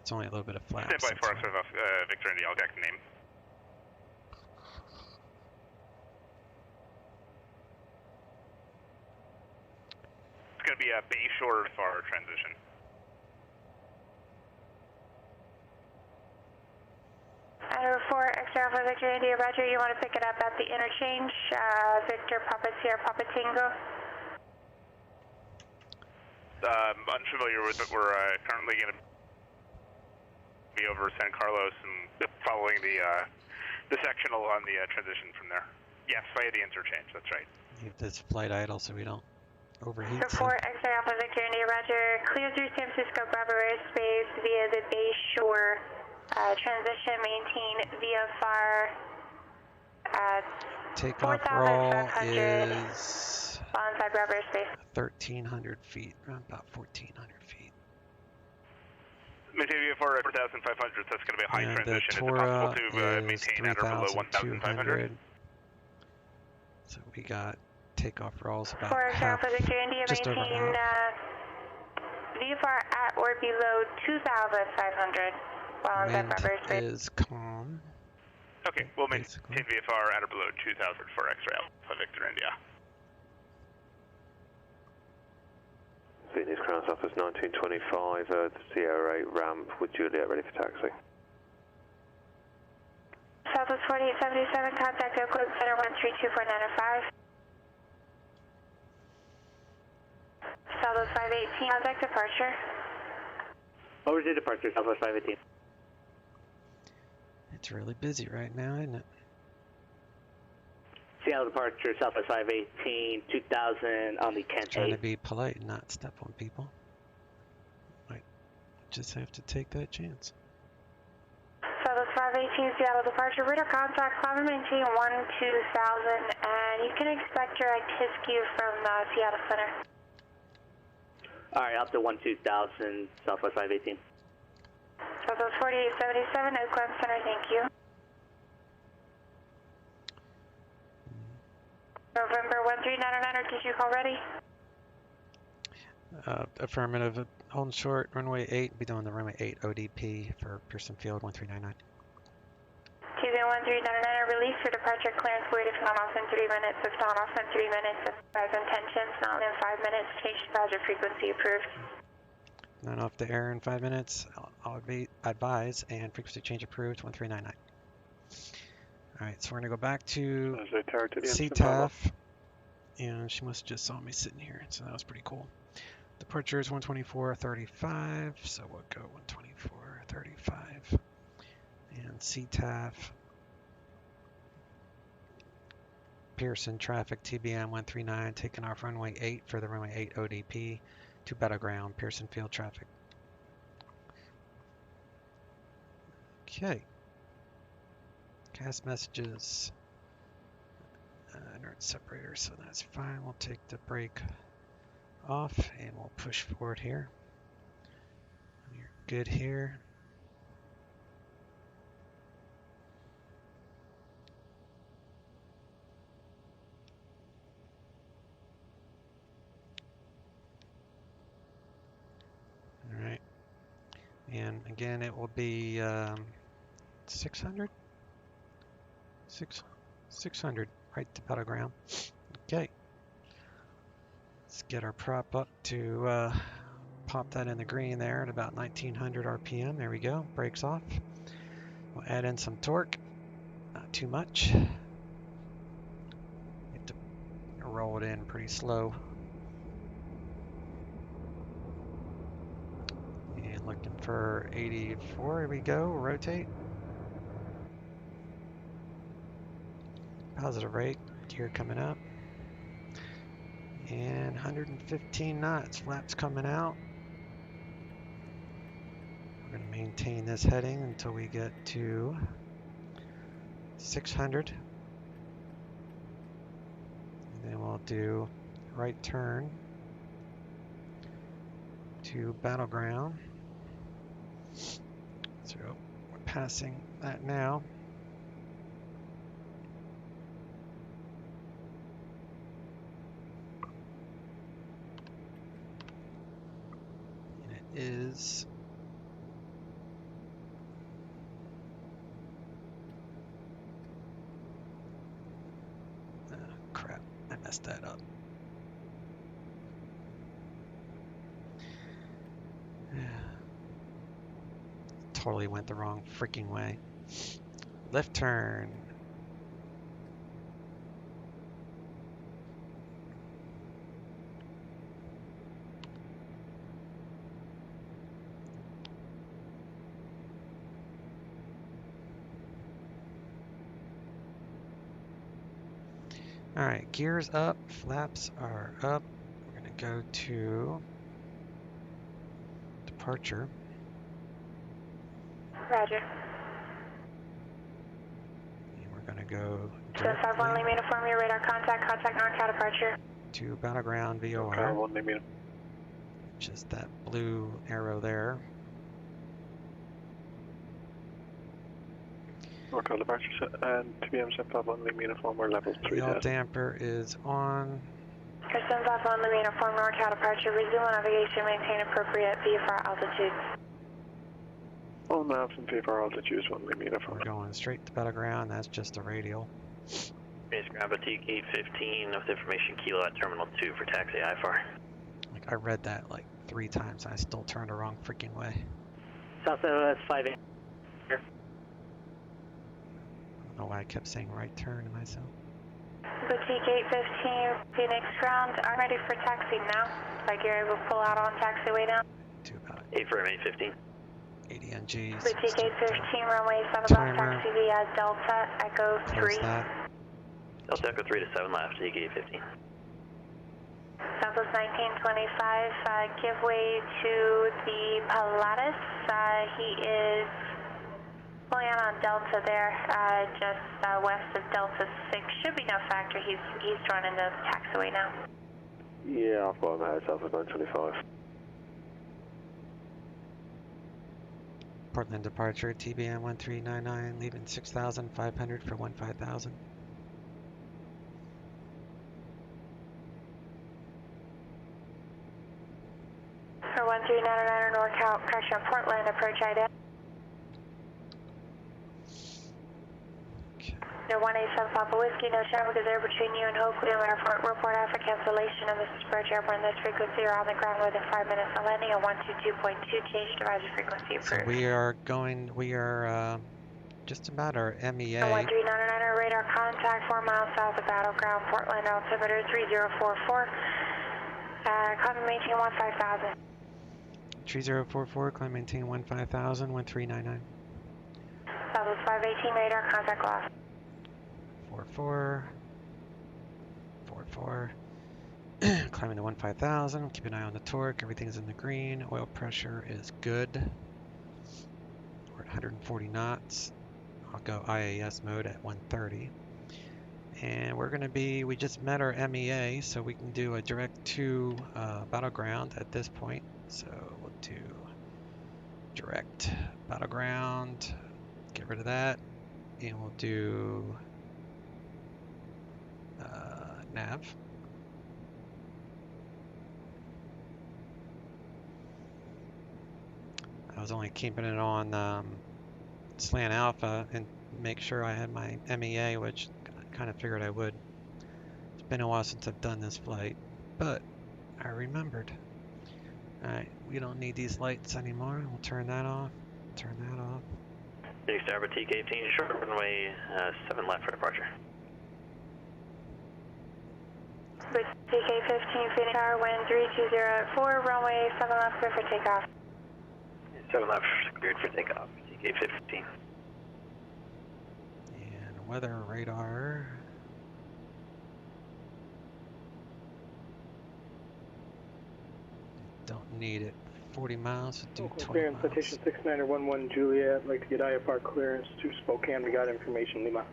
It's only a little bit of flap. Stand by for Victor India. I'll get the name. It's going to be a Bayshore FAR transition. Idaho 4 Extra Alpha Victor India, Roger. You want to pick it up at the interchange, Victor Papa Sierra Papa Tango? Unfamiliar with it. We're currently going to be over San Carlos and following the sectional on the transition from there. Yes, via the interchange. That's right. Keep this flight idle so we don't overheat. 4 Extra Alpha Victor India, Roger. Clear through San Francisco Bravo airspace via the Bayshore. Transition, maintain VFR at takeoff roll is alongside Bravo airspace. 1,300 feet, around about 1,400 feet. Maintain VFR at 4,500. That's going to be a high and transition. the Is it Tora possible to is maintain at or below 1,500? So we got takeoff rolls about For half, Victor India, just over maintain half. VFR at or below 2,500 while on Wind that rubber is calm. Okay, we'll maintain VFR at or below 2,000 for X-ray Alpha Victor India. Phoenix Crown Southwest 1925, the Sierra 8 ramp with Juliet ready for taxi. Southwest 4877, contact Oakland Center 132495. Southwest 518, contact departure. Over to departure, Southwest 518. It's really busy right now, isn't it? Seattle departure, Southwest 518, 2000 on the Kent 8. Trying to be polite and not step on people. Might just have to take that chance. Southwest 518, Seattle departure, radar contact, climb and maintain 12,000, and you can expect your ITISQ from Seattle Center. Alright, up to 12,000, Southwest 518. Southwest 4877, Oakland Center, thank you. November 13909, did you call ready? Affirmative. Holding short, runway 8. Be doing the runway 8 ODP for Pearson Field 1399. TBM-900, release for departure clearance, wait if not off in 3 minutes, if not off in 3 minutes, if as intentions, not in 5 minutes, change departure frequency approved. Not off the air in 5 minutes, I'll advise, and frequency change approved 1399. Alright, so we're going to go back to CTAF, and she must have just saw me sitting here, so that was pretty cool. Departure is 124.35, so we'll go 124.35. And CTAF, Pearson traffic TBM-139, taking off runway 8 for the runway 8 ODP to Battleground, Pearson Field traffic. Okay. Cast messages. Inert separator, so that's fine. We'll take the brake off and we'll push forward here. You're good here. Alright. And again, it will be 600? 600, right to Battleground. Okay. Let's get our prop up to pop that in the green there at about 1900 RPM. There we go. Brakes off. We'll add in some torque. Not too much. You have to roll it in pretty slow. And looking for 84. Here we go. Rotate. Positive rate. Gear coming up. And 115 knots. Flaps coming out. We're going to maintain this heading until we get to 600. And then we'll do right turn to Battleground. So we're passing that now. And it is crap, I messed that up. Totally went the wrong freaking way. Left turn. All right, gears up, flaps are up. We're gonna go to departure. Roger. And we're gonna go So 51 Lima uniform, your radar contact NorCal departure. to Battleground VOR, which is that blue arrow there. NorCal departure and TBM-900 Lima uniform, we're level 3. Yaw damper is on. Pearson 51 Lima uniform, NorCal departure, resume navigation, maintain appropriate VFR altitude. All navs and VFR altitudes 1 Lima uniform. We're going straight to battleground, that's just a radial. Base ground fatigue 815 with information kilo at terminal 2 for taxi IFR. Like I read that like 3 times and I still turned the wrong freaking way. South SOS 58. I don't know why I kept saying right turn to myself. Boutique 815, Phoenix ground, I'm ready for taxi now. Like you're able to pull out on taxiway now. Do about 8 for M815. 80 NGs. Boutique 815, runway 7 left, taxi via Delta Echo 3. Close that. Delta Echo 3 to 7 left, Boutique 815. Southwest 1925, give way to the Pilatus. He is pulling out on Delta there, just west of Delta 6. Should be no factor. He's running the taxiway now. Yeah, I've got him out, Southwest 925. Portland departure, TBM-1399, leaving 6,500 for 15,000. For 1399 NorCal, crash on Portland, approach IDA. No 187 Papa Whiskey, no traffic is there between you and Hope Clear Airport. Report out for cancellation of this approach airborne. This frequency are on the ground within 5 minutes of landing at 122.2. Change advisory frequency approved. So we are just about our MEA. 1399 radar contact 4 miles south of Battleground, Portland, altimeter 3044. Climb and maintain 15,000. 3044, climb maintain 15,000, 1399. Southwest 518 radar contact lost. 44, 44. Climbing to 15,000. Keep an eye on the torque. Everything's in the green. Oil pressure is good. We're at 140 knots. I'll go IAS mode at 130. And we're going to be, we just met our MEA, so we can do a direct to battleground at this point. So we'll do direct battleground, get rid of that, and we'll do nav. I was only keeping it on slant alpha and make sure I had my MEA, which I kind of figured I would. It's been a while since I've done this flight, but I remembered. Alright, we don't need these lights anymore. We'll turn that off. Turn that off. Phoenix Tower, Boutique 18, short runway 7 left for departure. Boutique 815, Phoenix Tower, wind 320 at 4, runway 7 left, clear for takeoff. 7 left, cleared for takeoff, Boutique 815. And weather radar. Don't need it. 40 miles, do 20 clearance, miles. citation 6911 Juliet. I'd like to get IFR clearance to Spokane. We got information, Lima.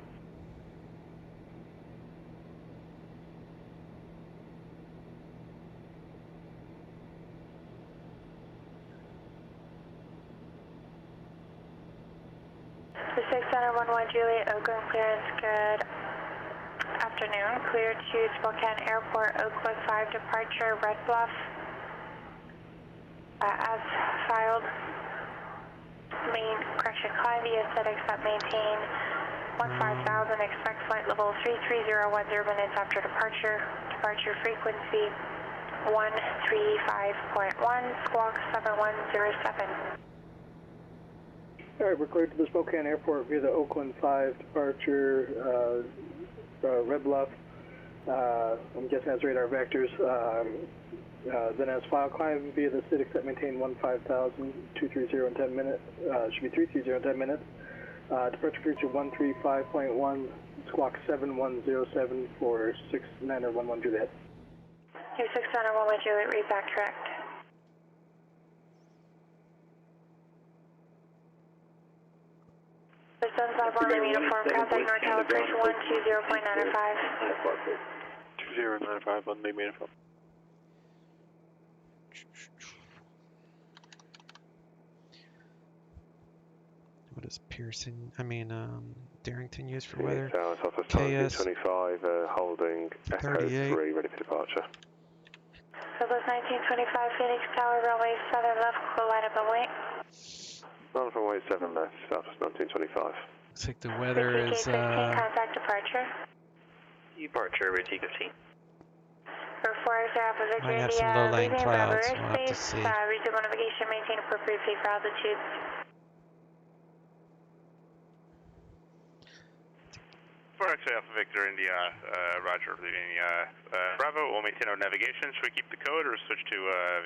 The 6911 Juliet, Oakland clearance, good afternoon. Clear to Spokane Airport, Oakland 5 departure, Red Bluff. As filed, climb via aesthetics at maintain 15,000, expect flight level 33010 minutes after departure. Departure frequency 135.1, squawk 7107. All right, we're cleared to the Spokane Airport via the Oakland 5 departure, Red Bluff. I'm guessing that's radar vectors. Then as file, climb via the aesthetics at maintain 15,000, 230 in 10 minutes. Should be 330 in 10 minutes. Departure frequency 135.1, squawk 7107 for 6911 Juliet. 6911 Juliet, read back correct. Systems have on the uniform, contact NorCal, approach 120.95. 2095 on the uniform. What does Pearson, Darrington use for weather? South Office KS 1925, holding Echo 38. 3, ready for departure. Southwest 1925, Phoenix Tower, runway 7 left, clear line up and wait. Run runway 7 left, Southwest 1925. Looks like the weather is, contact departure. Departure, Boutique 15. For 4 Alpha Victor might have India, some low-lying leaving clouds. Bravo We'll have to airspace, see. resume navigation, maintain appropriate safe altitudes. 4 Alpha Victor India, roger, leaving Bravo. We'll maintain our navigation. Should we keep the code or switch to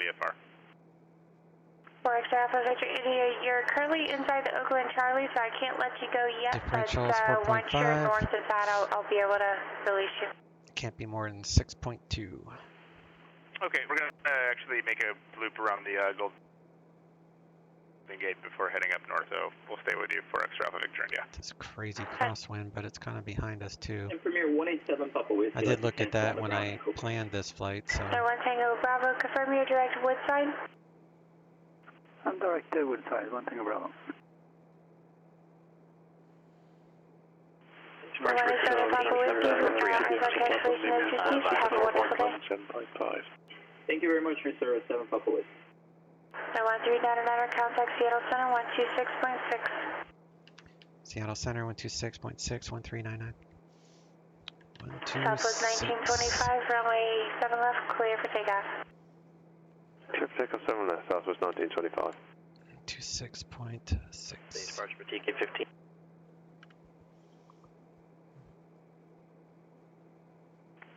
VFR? 4 Alpha Victor India, you're currently inside the Oakland Charlie, so I can't let you go yet. Differential but, is 4.5. once you're north of that, I'll be able to release you. Can't be more than 6.2. Okay, we're going to actually make a loop around the Golden Gate before heading up north, so we'll stay with you for Alpha Victor India. It's crazy crosswind, but it's kind of behind us too. And Premier 187 Papa Whiskey. I did look at that when I planned this flight, so. No 1 Tango Bravo, confirm your direct Woodside. I'm direct Woodside, 1 Tango Bravo. 187 Papa Whiskey, cancellation of 2 seats. Have a wonderful day. Thank you very much, Mr. 7 Papa Whiskey. No 1399, contact Seattle Center 126.6. Seattle Center 126.6, 1399. Southwest 1925, runway 7 left, clear for takeoff. Clear for takeoff 7 left, Southwest 1925. 26.6. Departure for TK 15.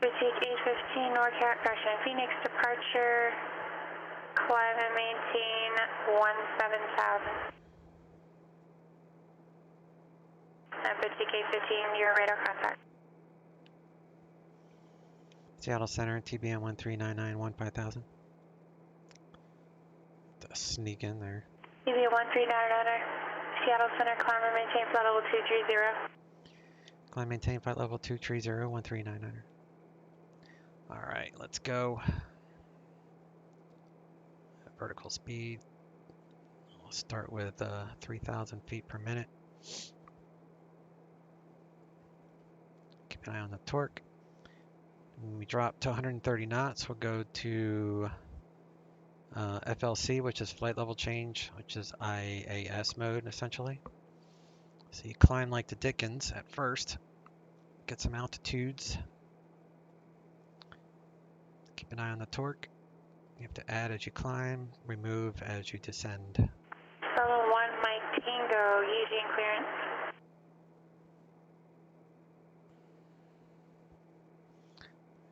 Boutique 815, NorCal, Phoenix departure, climb and maintain 17,000. And Boutique 815, your radar contact. Seattle Center, TBM-1399, 15,000. Sneak in there. TBM-1399, Seattle Center, climb and maintain flight level 230. Climb, maintain flight level 230, 1399. Alright, let's go. Vertical speed. We'll start with 3,000 feet per minute. Keep an eye on the torque. When we drop to 130 knots, we'll go to FLC, which is flight level change, which is IAS mode essentially. So you climb like the Dickens at first, get some altitudes. Keep an eye on the torque. You have to add as you climb, remove as you descend. 71 Mike Tango, using clearance.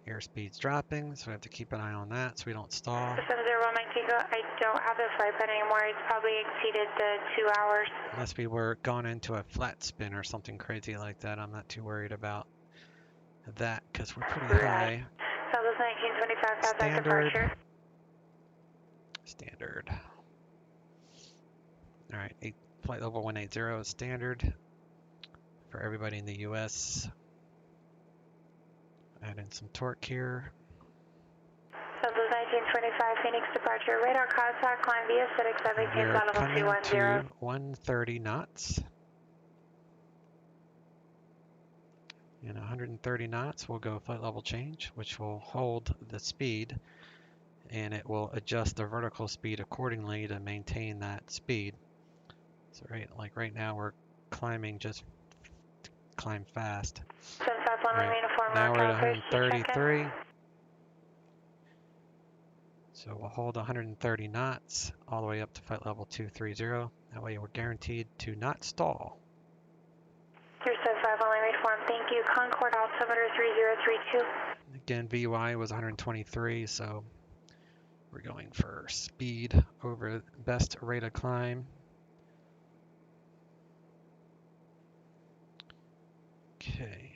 Airspeed's dropping, so we have to keep an eye on that so we don't stall. 71 Mike Tango, I don't have the flight plan anymore. It's probably exceeded the 2 hours. Unless we were gone into a flat spin or something crazy like that, I'm not too worried about that because we're pretty high. Southwest 1925, contact departure. Standard. Alright, flight level 180 is standard for everybody in the US. Add in some torque here. Southwest 1925, Phoenix departure. Radar contact, climb via Citic 17, We're flight level coming 210. to 130 knots. And 130 knots, we'll go flight level change, which will hold the speed, and it will adjust the vertical speed accordingly to maintain that speed. So right now we're climbing, just climb fast. Right, now we're at 133. So we'll hold 130 knots all the way up to flight level 230. That way we're guaranteed to not stall. 375 on landing form, thank you. Concord altimeter 3032. Again, VY was 123, so we're going for speed over best rate of climb. Okay.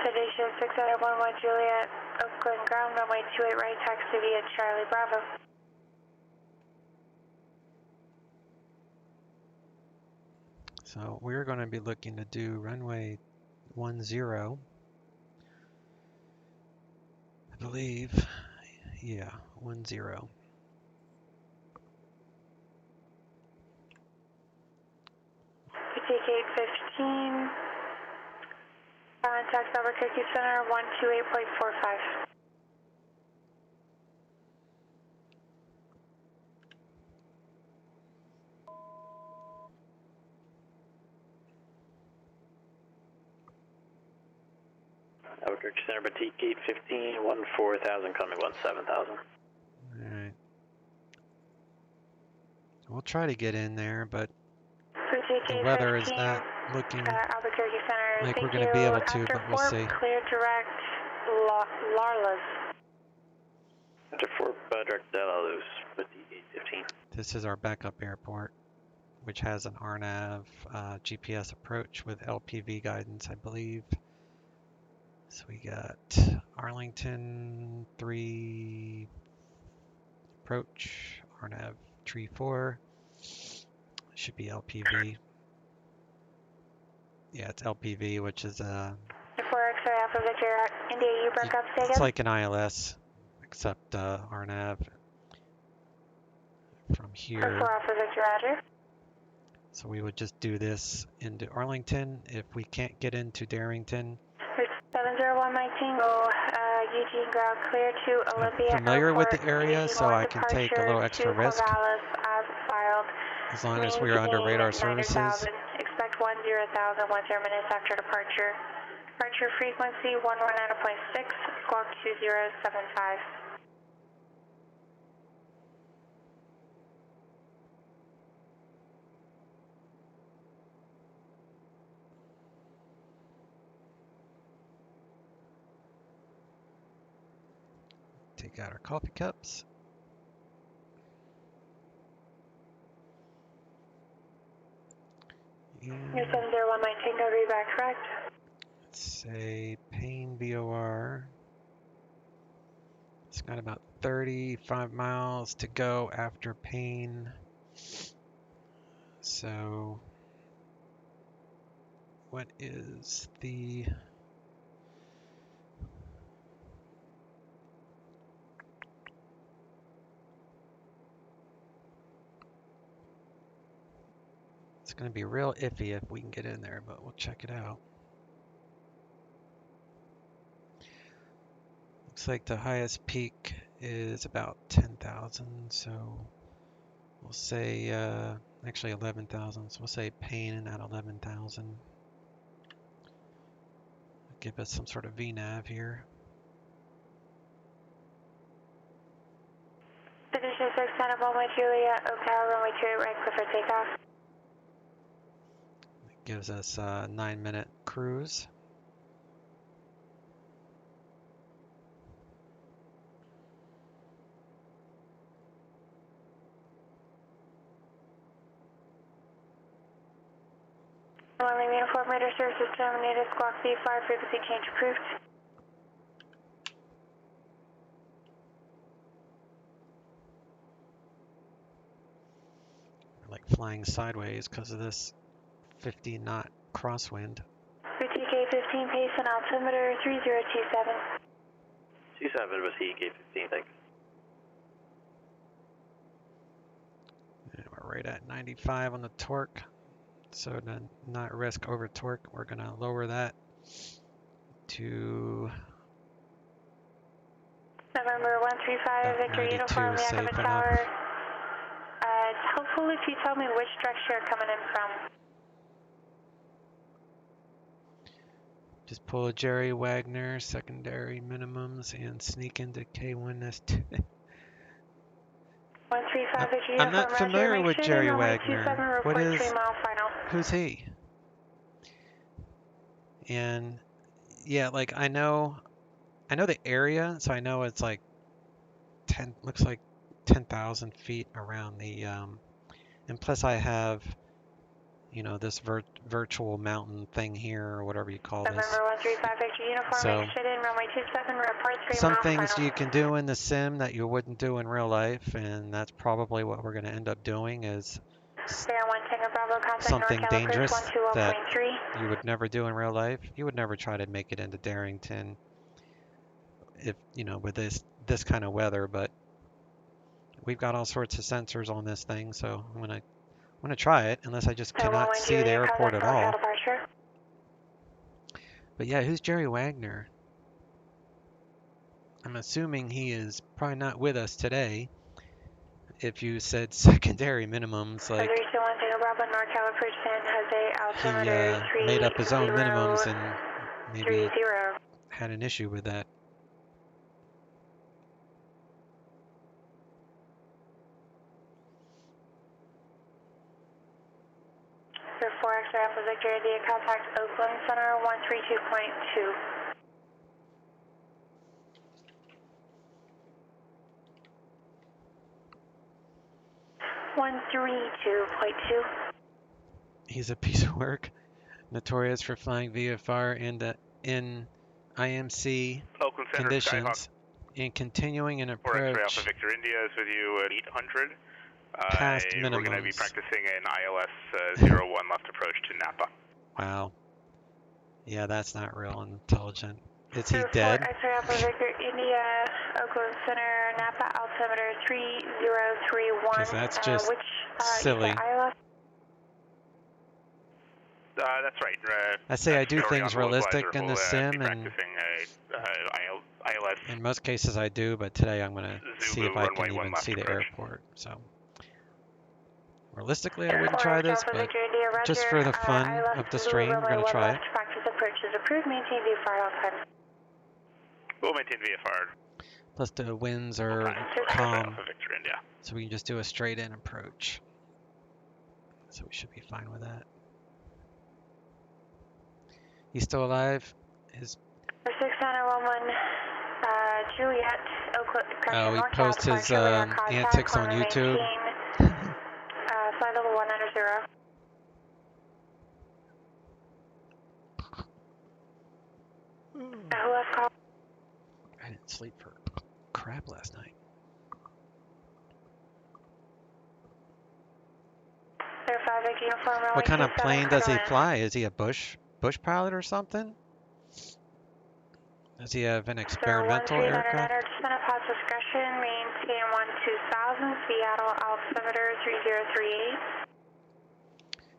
Sedation 611 Juliet, Oakland ground runway 28 right, taxi via Charlie Bravo. So we're going to be looking to do runway 10 believe. Yeah, 10. Boutique 815. Contact Albuquerque Center 128.45. Albuquerque Center, Boutique 815, 14,000, coming 17,000. Alright. We'll try to get in there, but the weather is not looking Albuquerque Center, like we're thank going to be you. able to, After but we'll 4, see. clear direct Larlas. After 4, direct Delaluz, Boutique 815. This is our backup airport, which has an RNAV GPS approach with LPV guidance, I believe. So we got Arlington 3 approach, RNAV tree 4. Should be LPV. Yeah, it's LPV, which is 4 X-ray Alpha Victor India, you broke up, say it's again? like an ILS, except RNAV from here. 4 Alpha Victor, Roger. So we would just do this into Arlington. If we can't get into Darrington, 701 Mike Tango, Eugene ground clear to Olympia I'm familiar Airport, with the area, so I can take a little extra risk. As filed. As long as we are under radar services. Expect 10,000, 10 minutes after departure. Departure frequency 119.6, squawk 2075. Take out our coffee cups. Your 701 Mike Tango, read back correct. Let's say Payne VOR. It's got about 35 miles to go after Payne. So what is the It's going to be real iffy if we can get in there, but we'll check it out. Looks like the highest peak is about 10,000, so we'll say, actually 11,000, so we'll say Payne at 11,000. Give us some sort of VNAV here. Position 6, Santa Boma, Julia, Ocala, runway 28, right, clear for takeoff. Gives us a 9-minute cruise. Landing uniform radar services terminated, squawk V5, frequency change approved. We're like flying sideways because of this 50-knot crosswind. Boutique 815, pace and altimeter 3027. 27, Boutique 815, thanks. And we're right at 95 on the torque. So to not risk over torque, we're going to lower that to November 135, Victor Uniform, Yakima Tower. It's helpful if you tell me which direction you're coming in from. Just pull a Jerry Wagner, secondary minimums, and sneak into K1S2. 135, Victor Uniform, I'm not familiar with Jerry Wagner. What is? Who's he? And yeah, like I know the area, so I know it's like looks like 10,000 feet around the, and plus I have, you know, this virtual mountain thing here, or whatever you call this. November 135, Victor Uniform, so exit in runway 27, report 3 some miles things final. you can do in the sim that you wouldn't do in real life, and that's probably what we're going to end up doing is something dangerous that you would never do in real life. You would never try to make it into Darrington if with this kind of weather, but we've got all sorts of sensors on this thing, so I'm gonna try it, unless I just cannot see the airport at all. But yeah, who's Jerry Wagner? I'm assuming he is probably not with us today. If you said secondary minimums, like he made up his own minimums and maybe had an issue with that. For 4 X-ray Alpha Victor, India, contact Oakland Center 132.2. He's a piece of work, notorious for flying VFR in IMC Oakland Center, conditions and continuing an approach Alpha Victor India is with you at 800. Past minimums. We're going to be practicing an ILS 01 left approach to Napa. Wow. Yeah, that's not real intelligent. Is he dead? X-ray Alpha Victor India, Oakland Center, Napa altimeter 3031. Because that's just silly. That's right. I say I do things realistic in the sim, and ILS. In most cases I do, but today I'm going to see if I can even see the airport. So realistically, I wouldn't try this, but just for the fun of the stream, we're going to try it. Practice approach is approved. Maintain VFR all time. We'll maintain VFR. Plus the winds are calm, so we can just do a straight in approach. So we should be fine with that. He's still alive? His... 6911, Juliet, Oakland, oh, he posts his antics on YouTube. Flight level 190. Who else called? I didn't sleep for crap last night. What kind of plane does he fly? Is he a bush pilot or something? Does he have an experimental aircraft? Descent upon discretion, maintain 12000, Seattle altimeter 3038.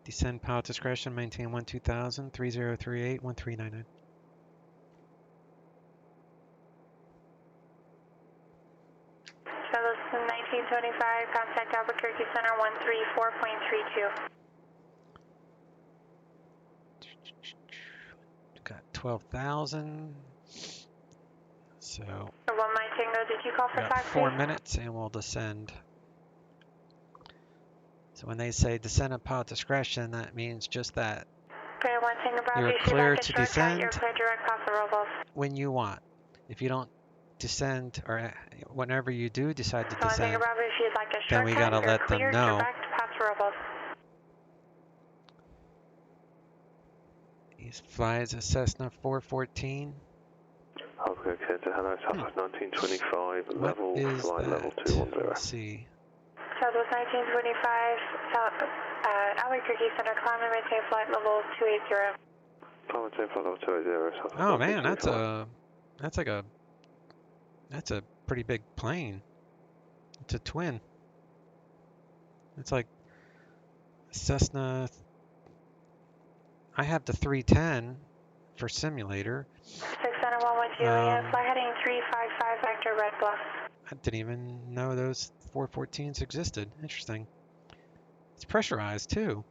Descend pilot discretion, maintain 12000, 3038, 1399. So this is 1925, contact Albuquerque Center 134.32. Got 12,000. So 1 Tango, did you call for got 4 minutes and we'll descend. So when they say descend at pilot discretion, that means just that. You're clear to descend when you want. If you don't descend, or whenever you do decide to descend, then we gotta let them know. He flies a Cessna 414. Okay, hello, Southwest 1925, level flight level 210. Let's see. Southwest 1925, Albuquerque Center, climb and maintain flight level 280. Climb and maintain flight level 280. Oh man, that's a pretty big plane. It's a twin. It's like Cessna. I have the 310 for simulator. 691 Julia, fly heading 355 vector Red Bluff. I didn't even know those 414s existed. Interesting. It's pressurized too.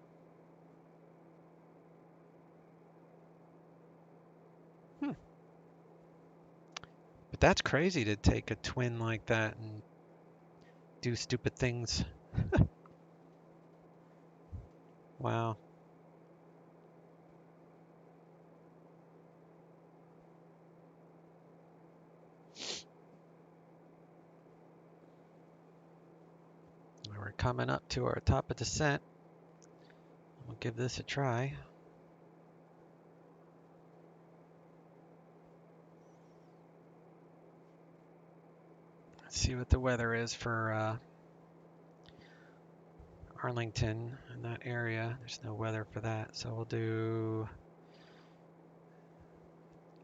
But that's crazy to take a twin like that and do stupid things. Wow. We're coming up to our top of descent. We'll give this a try. Let's see what the weather is for Arlington in that area. There's no weather for that, so we'll do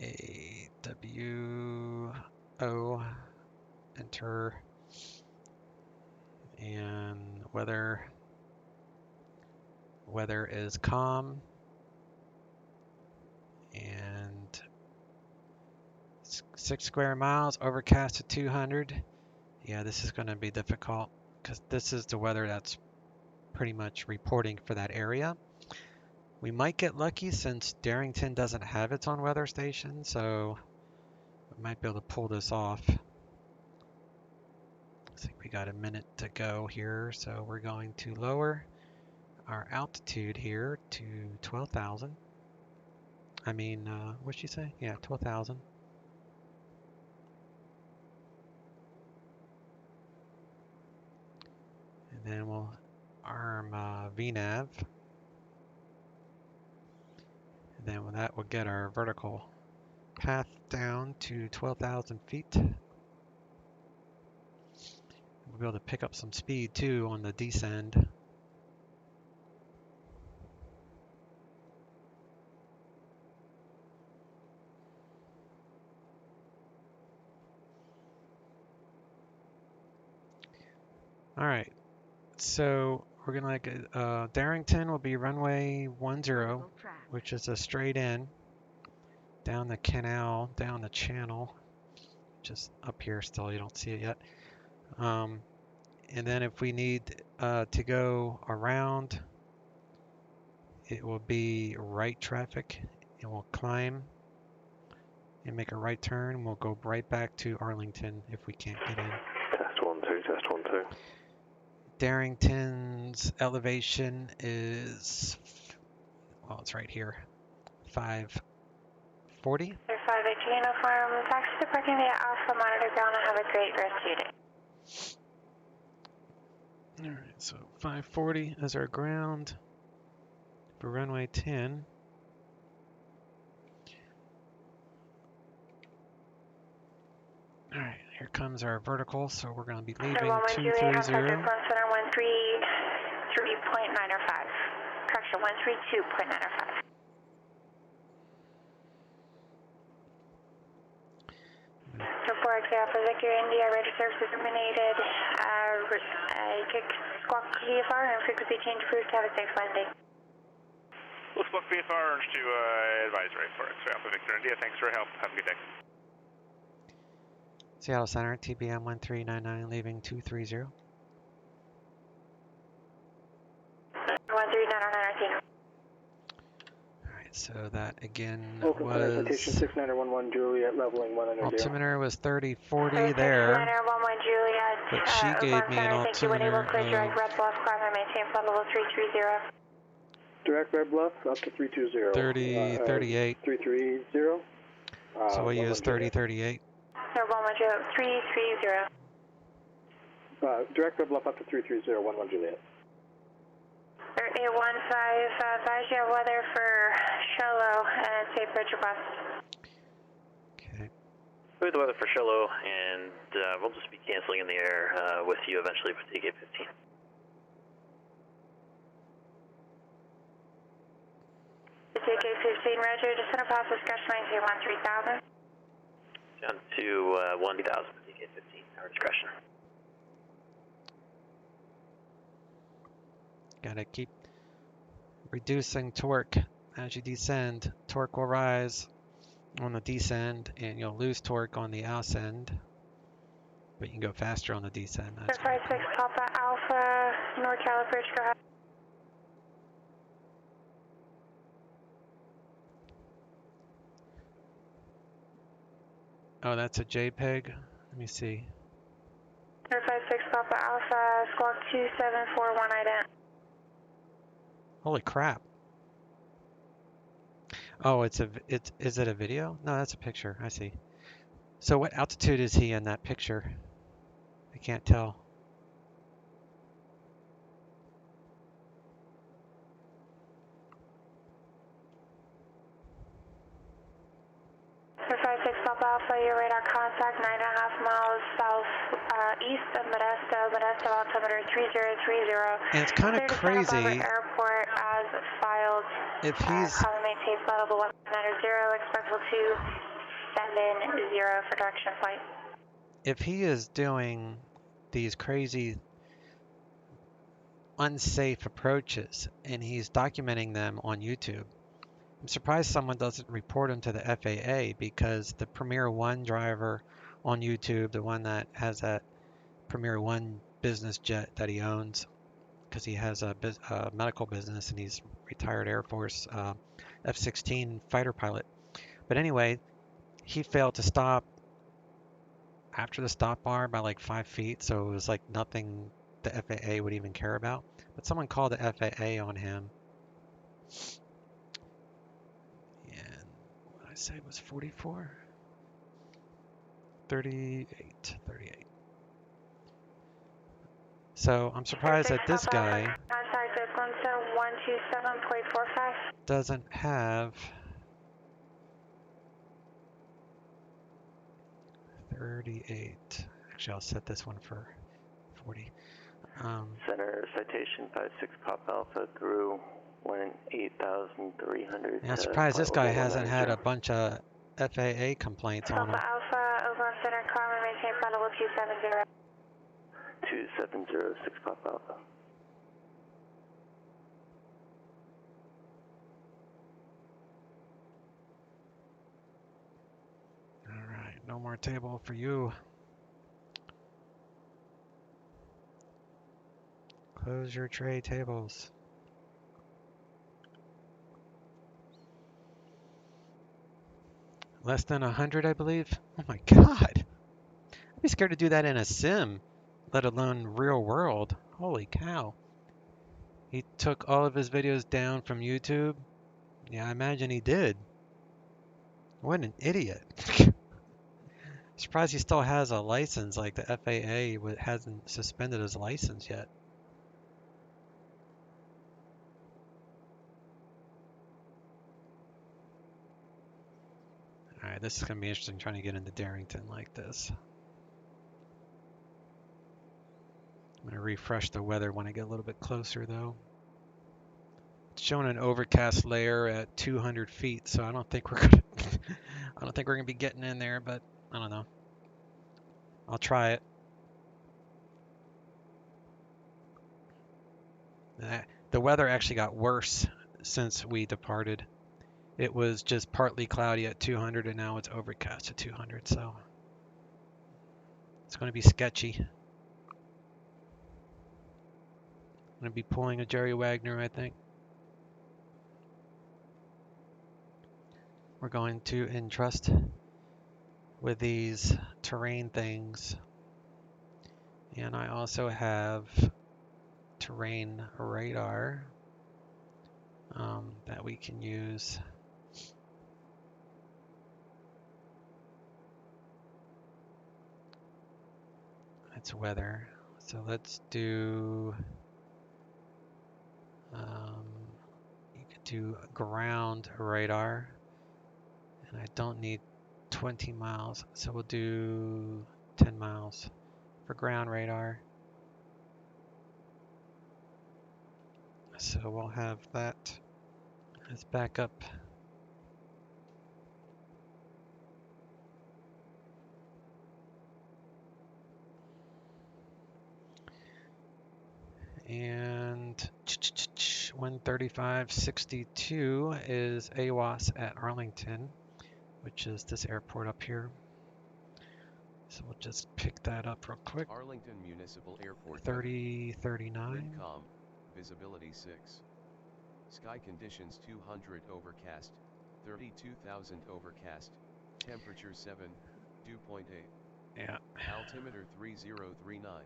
AWO O, enter, and weather is calm, and 6 square miles, overcast at 200. Yeah, this is going to be difficult because this is the weather that's pretty much reporting for that area. We might get lucky since Darrington doesn't have its own weather station, so we might be able to pull this off. I think we got a minute to go here, so we're going to lower our altitude here to 12,000. I mean, what'd she say? Yeah, 12,000. And then we'll arm VNAV. And then with that, we'll get our vertical path down to 12,000 feet. We'll be able to pick up some speed too on the descend. All right, so we're gonna Darrington will be runway 10, which is a straight in down the canal, down the channel, just up here still, you don't see it yet. And then if we need to go around, it will be right traffic, and we'll climb and make a right turn. We'll go right back to Arlington if we can't get in. Test 1, 2, test 1, 2. Darrington's elevation is, well, it's right here, 540. 518 uniform, taxi to parking via Alpha, monitor ground, and have a great rest of your day. All right, so 540 is our ground for runway 10. All right, here comes our vertical, so we're going to be leaving 230. Center 133.905. Correction, 132.905. Report XA Alpha Victor India, radio services terminated. Squawk VFR and frequency change approved. Have a safe landing. We'll squawk VFR to advisory for XA Alpha Victor India. Thanks for your help. Have a good day. Seattle Center, TBM-900 leaving 230. 13909. Alright, so that again Open was... Citation 6911 Juliet, leveling 100. Altimeter was 3040 there, but she gave me an altimeter of... Direct Red Bluff up to 320. 3038. 330. So we'll use 3038. 330. Direct Red Bluff up to 330, 11 Juliet. 3815, advise you have weather for Shallow and safe bridge request. Okay. We have the weather for Shallow, and we'll just be canceling in the air with you eventually with TK15. TK15, Roger, to center pass discussion maintain 13,000. Down to 1,000 for TK15, our discretion. Gotta keep reducing torque as you descend. Torque will rise on the descend, and you'll lose torque on the ascend, but you can go faster on the descend. 56 Papa Alpha, NorCal Bridge, go ahead. Oh, that's a JPEG. Let me see. 56 Papa Alpha, squawk 2741 ident. Holy crap. Oh, is it a video? No, that's a picture. I see. So what altitude is he in that picture? I can't tell. Papa Alpha, your radar contact 9.5 miles southeast of Modesto, altimeter 3030. And it's kind of crazy. Airport as filed. If he's column maintain flight level 190, expect level 270 for direction flight. if he is doing these crazy unsafe approaches and he's documenting them on YouTube, I'm surprised someone doesn't report him to the FAA, because the Premier One driver on YouTube, the one that has that Premier One business jet that he owns, because he has a medical business and he's retired Air Force F-16 fighter pilot. But anyway, he failed to stop after the stop bar by like 5 feet, so it was like nothing the FAA would even care about. But someone called the FAA on him, and what I say was 44? 38. So I'm surprised that this guy doesn't have 38. Actually, I'll set this one for 40. Center citation 56 Pop Alpha through 18,300. I'm surprised this guy hasn't had a bunch of FAA complaints on him. Alpha over on center car, maintain flight level 270. 2706 Pop Alpha. All right, no more table for you. Close your tray tables. Less than 100, I believe. Oh my God. I'd be scared to do that in a sim, let alone real world. Holy cow. He took all of his videos down from YouTube. Yeah, I imagine he did. What an idiot. Surprised he still has a license, like the FAA hasn't suspended his license yet. Alright, this is going to be interesting trying to get into Darrington like this. I'm going to refresh the weather when I get a little bit closer though. It's showing an overcast layer at 200 feet, so I don't think we're going to be getting in there, but I don't know. I'll try it. The weather actually got worse since we departed. It was just partly cloudy at 200 and now it's overcast at 200, so it's going to be sketchy. I'm going to be pulling a Jerry Wagner, I think. We're going to entrust with these terrain things, and I also have terrain radar that we can use. It's weather, so let's do you could do ground radar, and I don't need 20 miles, so we'll do 10 miles for ground radar. So we'll have that as backup. And 135.62 is AWAS at Arlington, which is this airport up here. So we'll just pick that up real quick. Arlington Municipal Airport. 3039. Wind calm, visibility 6. Sky conditions 200 overcast, 32,000 overcast, temperature 7, dew point 8. Yeah. Altimeter 3039.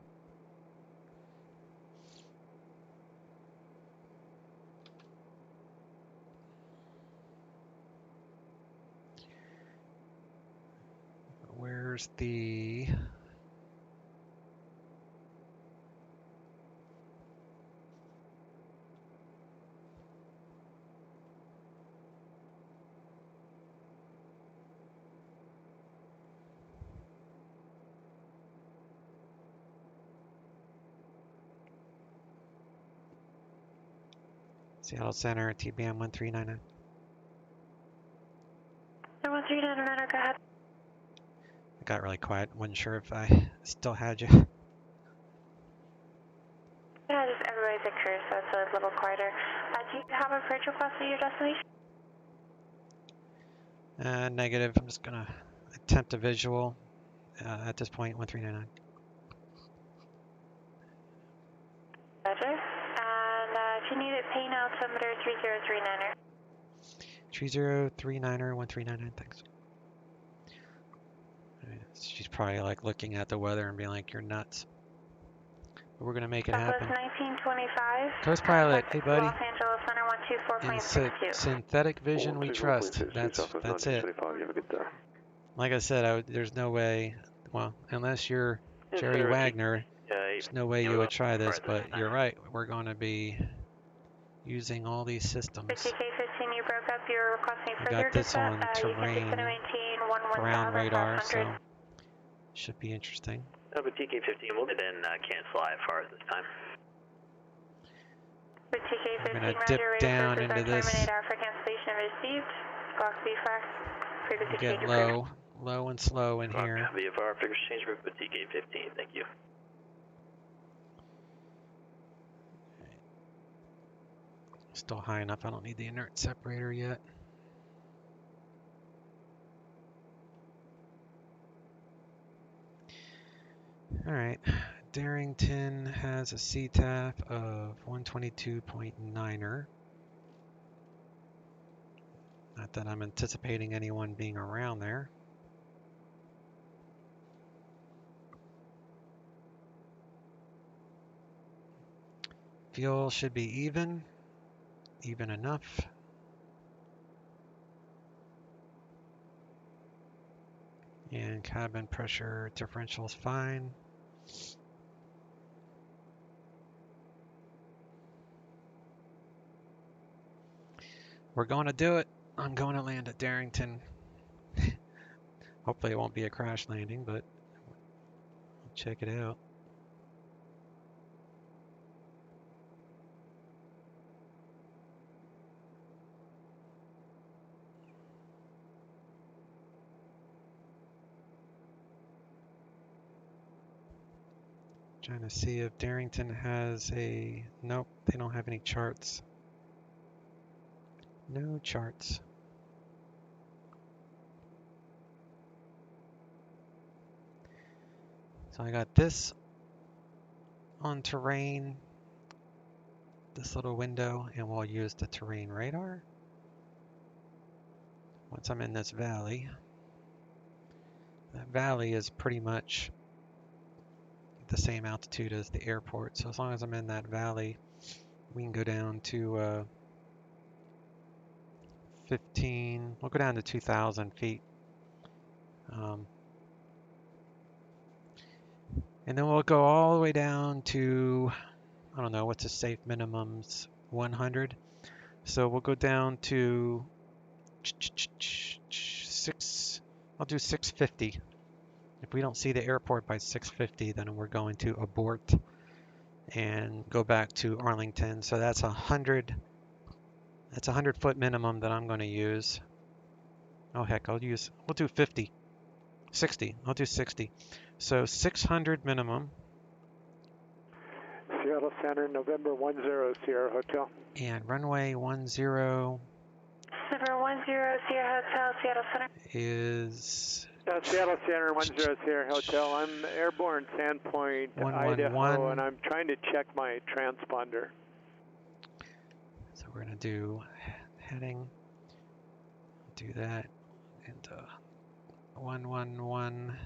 Where's the... Seattle Center, TBM-900. 1399, go ahead. got really quiet. Wasn't sure if I still had you. Yeah, just everybody's at cruise, so it's a little quieter. Do you have a approach request at your destination? Negative. I'm just gonna attempt a visual at this point. 1399. Roger. And if you need it, pay now, altimeter 3039er. 3039er 1399. Thanks. She's probably like looking at the weather and being like, "You're nuts." But we're gonna make it happen. 1925. Coast pilot, hey buddy. Los Angeles Center 124.62. Synthetic vision, we trust. That's it. Like I said, there's no way. Well, unless you're Jerry Wagner, there's no way you would try this. But you're right. We're going to be using all these systems. TK15, you broke up. You're requesting We further got this on terrain, ground radar, so should be interesting. But TK15, we'll then cancel IFR at this time. We're going to dip down into this. Get low and slow in here. VFR figures change group with TK15, thank you. Still high enough, I don't need the inert separator yet. Alright, Darrington has a CTAF of 122.9er. Not that I'm anticipating anyone being around there. Fuel should be even enough. And cabin pressure differential is fine. We're going to do it. I'm going to land at Darrington. Hopefully it won't be a crash landing, but we'll check it out. Trying to see if Darrington has a... Nope, they don't have any charts. No charts. So I got this on terrain, this little window, and we'll use the terrain radar. Once I'm in this valley, that valley is pretty much the same altitude as the airport. So as long as I'm in that valley, we can go down to 15, we'll go down to 2,000 feet. And then we'll go all the way down to, I don't know, what's the safe minimums, 100. So we'll go down to I'll do 650. If we don't see the airport by 650, then we're going to abort and go back to Arlington. So that's 100 foot minimum that I'm going to use. Oh heck, we'll do 50. 60. I'll do 60. So 600 minimum. Seattle Center, November 10, Sierra Hotel. And runway 10. November 10, Sierra Hotel, Seattle Center. Is... Seattle Center, 10, Sierra Hotel. I'm airborne Sandpoint, Idaho, and I'm trying to check my transponder. So we're going to do heading. Do that. And 111.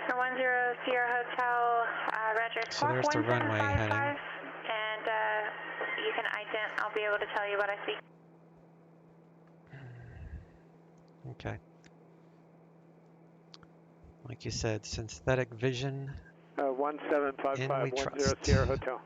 10 Sierra Hotel, Roger. So there's the runway heading. And you can ident, I'll be able to tell you what I see. Okay. Like you said, synthetic vision. 175510 Sierra Hotel.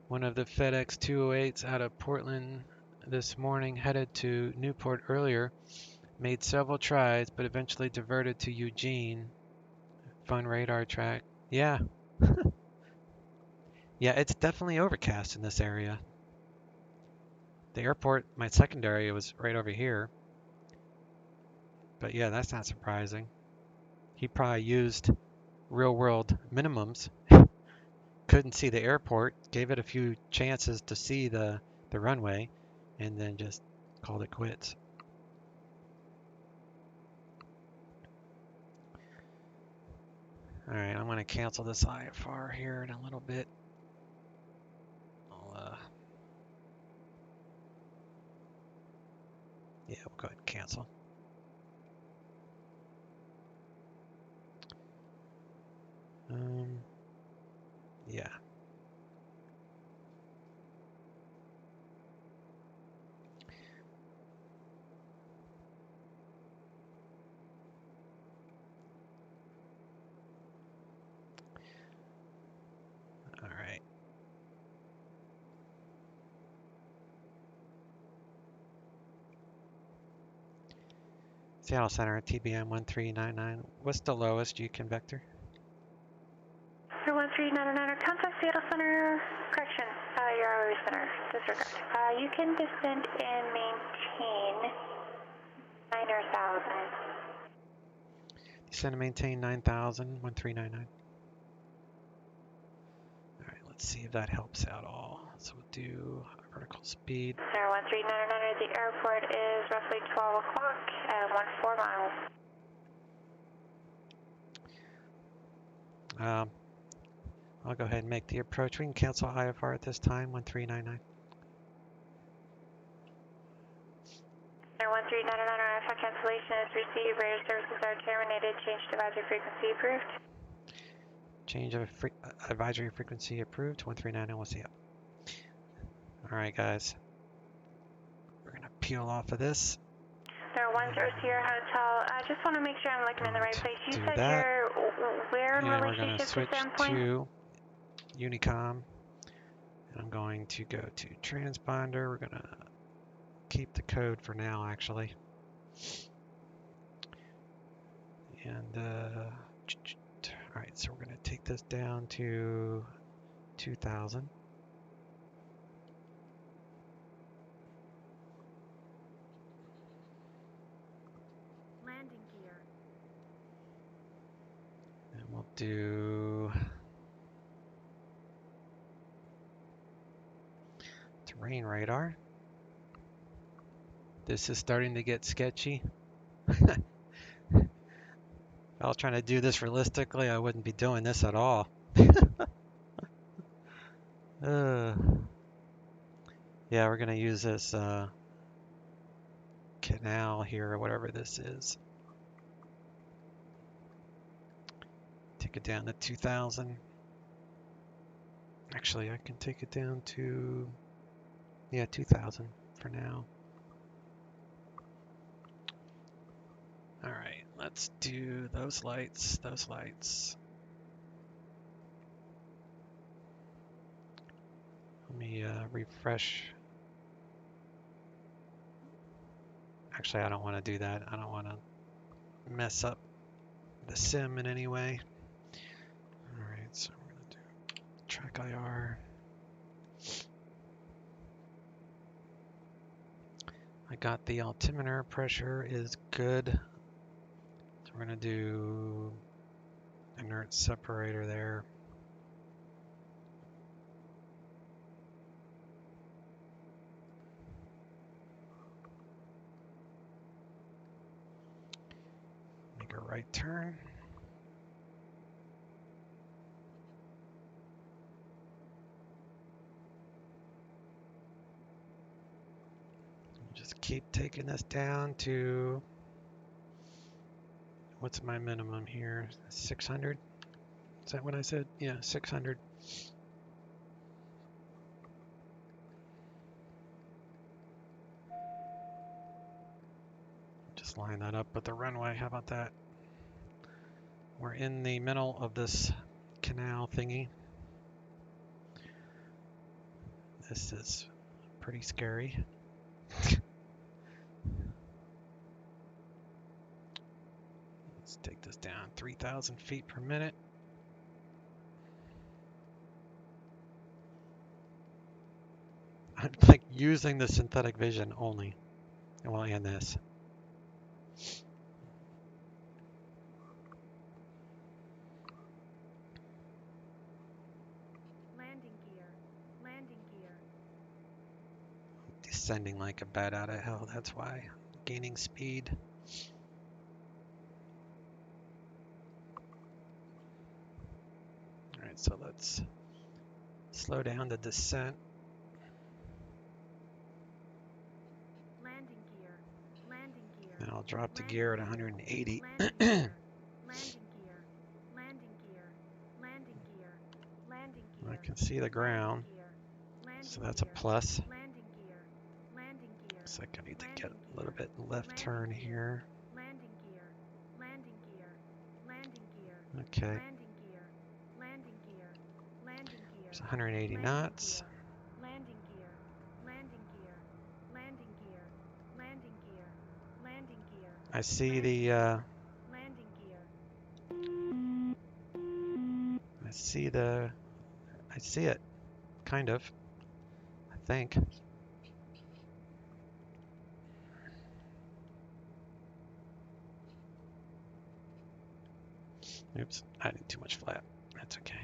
One of the FedEx 208s out of Portland this morning headed to Newport earlier, made several tries, but eventually diverted to Eugene. Fun radar track. Yeah. Yeah, it's definitely overcast in this area. The airport, my secondary, was right over here. But yeah, that's not surprising. He probably used real world minimums. Couldn't see the airport, gave it a few chances to see the runway, and then just called it quits. All right, I'm going to cancel this IFR here in a little bit. Yeah, we'll go ahead and cancel. Yeah. All right. Seattle Center, TBM-900. What's the lowest you can vector? 1399, contact Seattle Center. Correction, you're always center. Disregard. You can descend and maintain 9,000. Descend and maintain 9,000, 1399. All right, let's see if that helps out all. So we'll do vertical speed. Sir, 1399, the airport is roughly 12 o'clock at 14 miles. I'll go ahead and make the approach. We can cancel IFR at this time, 1399. Sir, 1399, IFR cancellation is received. Radio services are terminated. Change to advisory frequency approved. Change of advisory frequency approved, 1399, we'll see you. All right, guys. We're going to peel off of this. Sir, 10 Sierra Hotel. I just want to make sure I'm looking in the right place. You said that. you're where in And we're going relationship to switch to Sandpoint? to Unicom. And I'm going to go to transponder. We're going to keep the code for now, actually. And, all right, so we're going to take this down to 2,000. Landing gear. And we'll do terrain radar. This is starting to get sketchy. If I was trying to do this realistically, I wouldn't be doing this at all. Yeah, we're going to use this canal here, or whatever this is. Take it down to 2,000. Actually, I can take it down to, yeah, 2,000 for now. All right, let's do those lights, those lights. Let me refresh. Actually, I don't want to do that. I don't want to mess up the sim in any way. All right, so we're going to do track IR. I got the altimeter pressure is good. So we're going to do inert separator there. Make a right turn. Just keep taking this down to, what's my minimum here? 600? Is that what I said? Yeah, 600. Just line that up with the runway. How about that? We're in the middle of this canal thingy. This is pretty scary. Let's take this down 3,000 feet per minute. I'm like using the synthetic vision only. Well, and this. Landing gear. Landing gear. Descending like a bat out of hell, that's why. Gaining speed. Alright, so let's slow down the descent. Landing gear. Landing gear. And I'll drop the gear at 180. Landing gear. Landing gear. Landing gear. Landing gear. Landing gear. I can see the ground. So that's a plus. Landing gear. Landing gear. Looks like I need to get a little bit left turn here. Landing gear. Landing gear. Landing gear. Okay. Landing gear. Landing gear. Landing gear. It's 180 knots. Landing gear. Landing gear. Landing gear. Landing gear. Landing gear. I see the landing gear. I see it. Kind of. I think. Oops, I did too much flat. That's okay.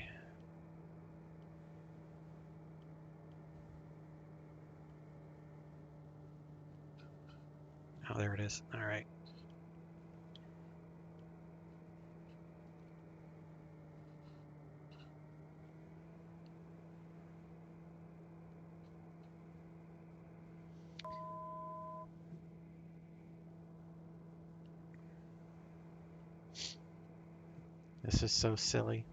Oh, there it is. All right. This is so silly.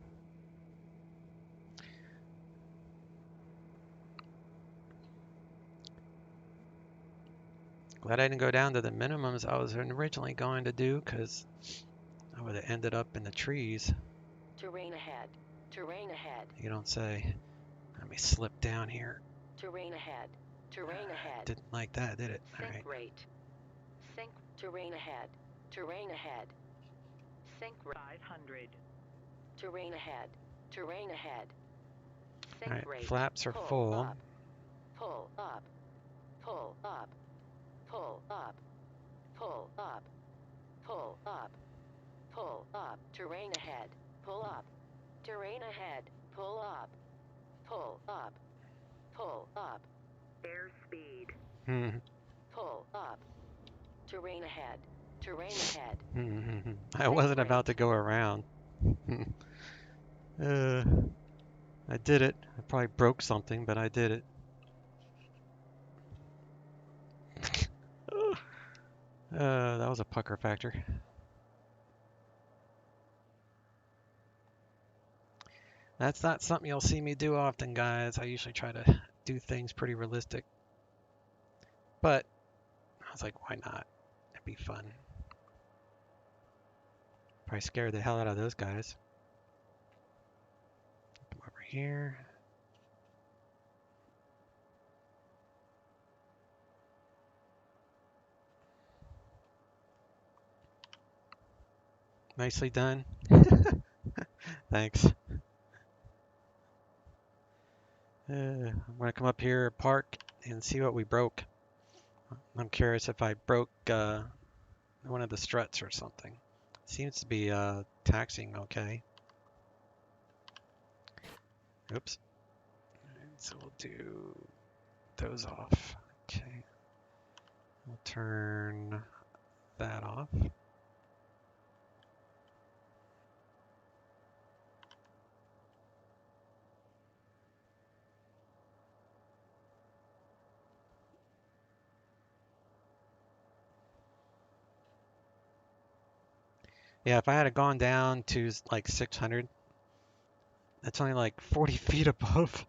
Glad I didn't go down to the minimums I was originally going to do, because I would have ended up in the trees. Terrain ahead. Terrain ahead. You don't say. Let me slip down here. Terrain ahead. Terrain ahead. Didn't like that, did it? Sync All right. rate. Sync. Terrain ahead. Terrain ahead. Sync 500. Terrain ahead. Terrain ahead. Sync All right, rate. flaps are Pull full. Up. Pull up. Pull up. Pull up. Pull up. Pull up. Pull up. Terrain ahead. Pull up. Terrain ahead. Pull up. Pull up. Pull up. Airspeed. Pull up. Terrain ahead. Terrain ahead. I wasn't about to go around. I did it. I probably broke something, but I did it. That was a pucker factor. That's not something you'll see me do often, guys. I usually try to do things pretty realistic. But I was like, why not? It'd be fun. Probably scared the hell out of those guys. Come over here. Nicely done. Thanks. I'm going to come up here, park, and see what we broke. I'm curious if I broke one of the struts or something. Seems to be taxiing okay. Oops. Alright, so we'll do those off. Okay. We'll turn that off. Yeah, if I had gone down to like 600, that's only like 40 feet above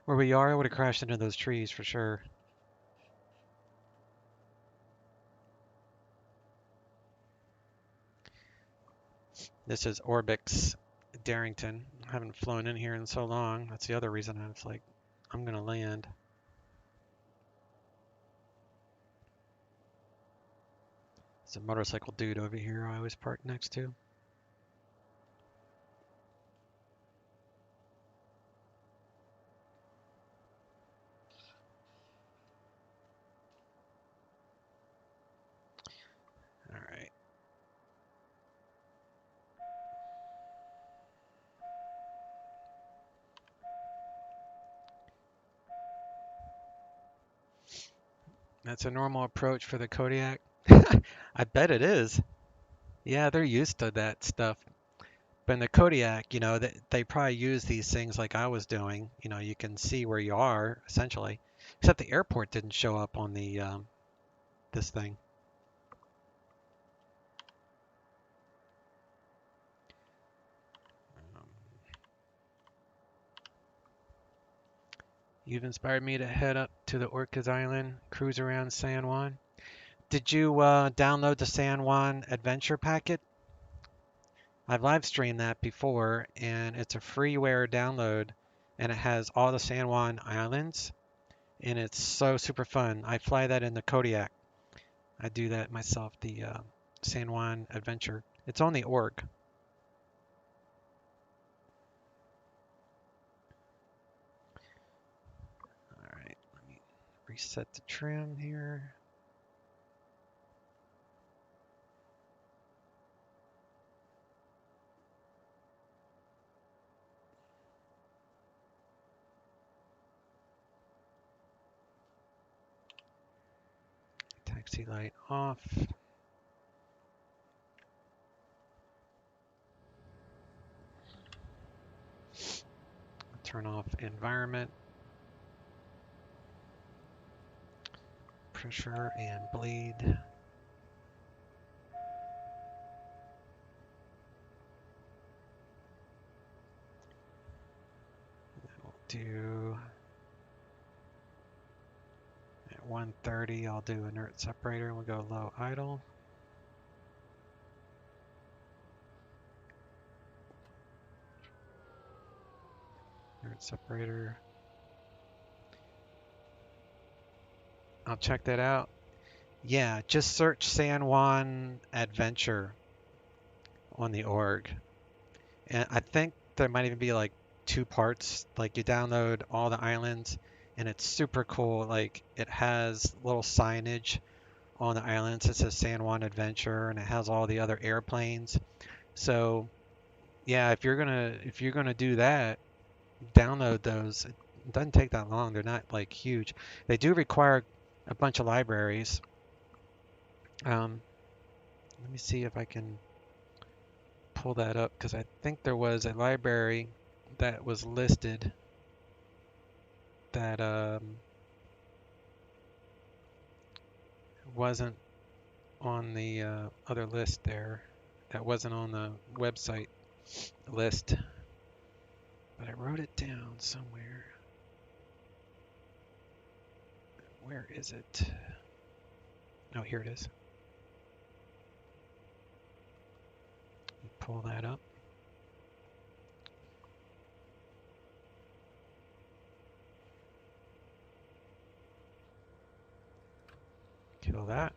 where we are. I would have crashed into those trees for sure. This is Orbix Darrington. I haven't flown in here in so long. That's the other reason I was like, I'm going to land. There's a motorcycle dude over here I always park next to. That's a normal approach for the Kodiak. I bet it is. Yeah, they're used to that stuff. But in the Kodiak, you know, they probably use these things like I was doing. You know, you can see where you are essentially. Except the airport didn't show up on the this thing. You've inspired me to head up to the Orcas Island, cruise around San Juan. Did you download the San Juan adventure packet? I've live streamed that before, and it's a freeware download, and it has all the San Juan Islands, and it's so super fun. I fly that in the Kodiak. I do that myself, the San Juan adventure. It's on the org. All right, let me reset the trim here. Taxi light off. Turn off environment, pressure, and bleed. We'll do at 130. I'll do inert separator, and we'll go low idle. Inert separator. I'll check that out. Yeah, just search San Juan Adventure on the org. And I think there might even be like 2 parts. Like you download all the islands and it's super cool. Like it has little signage on the islands. It says San Juan Adventure and it has all the other airplanes. So yeah, if you're gonna do that, download those. It doesn't take that long. They're not like huge. They do require a bunch of libraries. Let me see if I can pull that up because I think there was a library that was listed that wasn't on the other list there. That wasn't on the website list, but I wrote it down somewhere. Where is it? Oh, here it is. Pull that up. Kill that.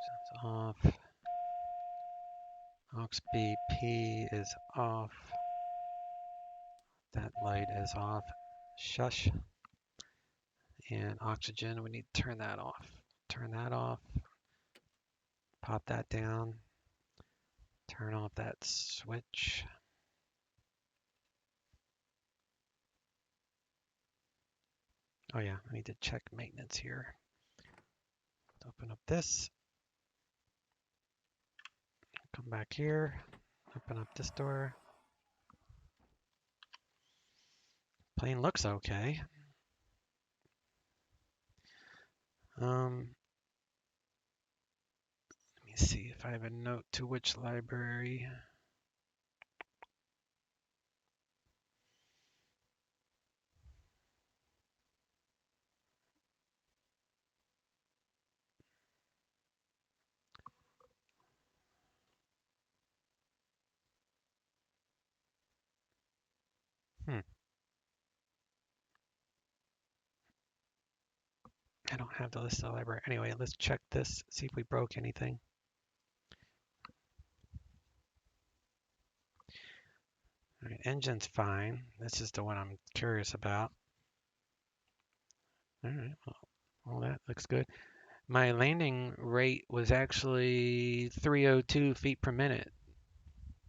That's off. Aux BP is off. That light is off. Shush. And oxygen, we need to turn that off. Turn that off. Pop that down. Turn off that switch. Oh yeah, I need to check maintenance here. Open up this. Come back here. Open up this door. Plane looks okay. Let me see if I have a note to which library. I don't have the list of the library. Anyway, let's check this, see if we broke anything. All right, engine's fine. This is the one I'm curious about. All right, well, that looks good. My landing rate was actually 302 feet per minute,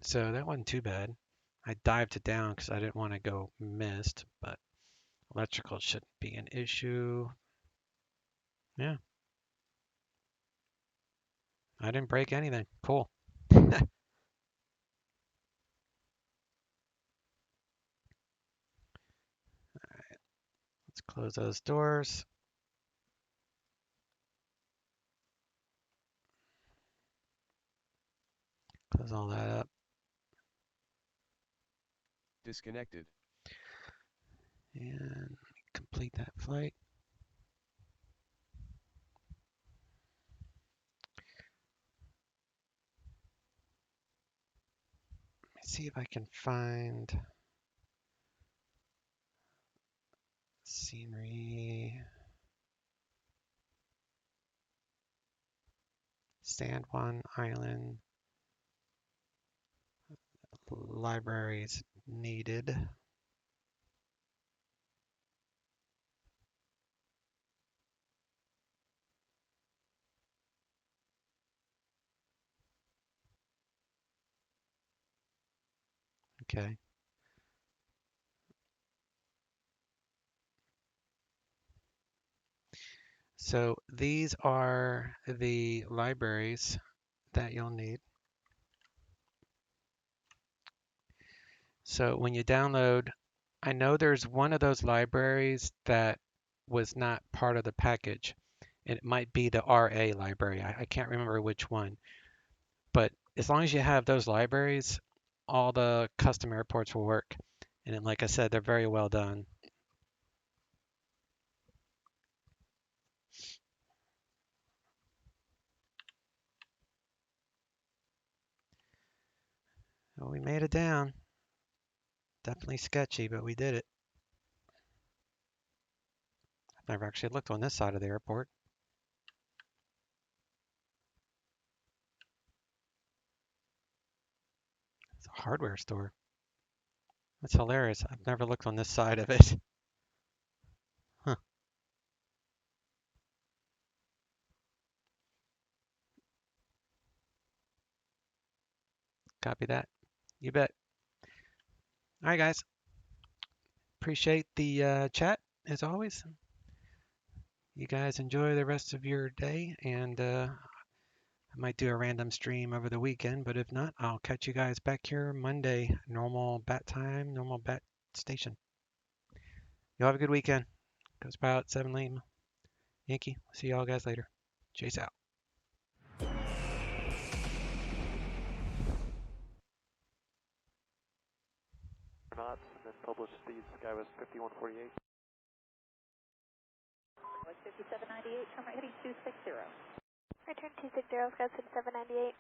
so that wasn't too bad. I dived it down because I didn't want to go missed, but electrical shouldn't be an issue. Yeah. I didn't break anything. Cool. All right. Let's close those doors. Close all that up. Disconnected. And complete that flight. Let me see if I can find scenery. San Juan Island. Libraries needed. Okay. So these are the libraries that you'll need. So when you download, I know there's one of those libraries that was not part of the package. It might be the RA library. I can't remember which one. But as long as you have those libraries, all the custom airports will work. And then, like I said, they're very well done. Well, we made it down. Definitely sketchy, but we did it. I've never actually looked on this side of the airport. It's a hardware store. That's hilarious. I've never looked on this side of it. Huh. Copy that. You bet. All right, guys. Appreciate the chat, as always. You guys enjoy the rest of your day, and I might do a random stream over the weekend, but if not, I'll catch you guys back here Monday. Normal bat time, normal bat station. You have a good weekend. Go Sprout, 7 Lane, Yankee. See y'all guys later. Chase out. Knots, and then publish speed Skywest 5148. 5798, turn right heading 260. Return 260, Skywest 5798.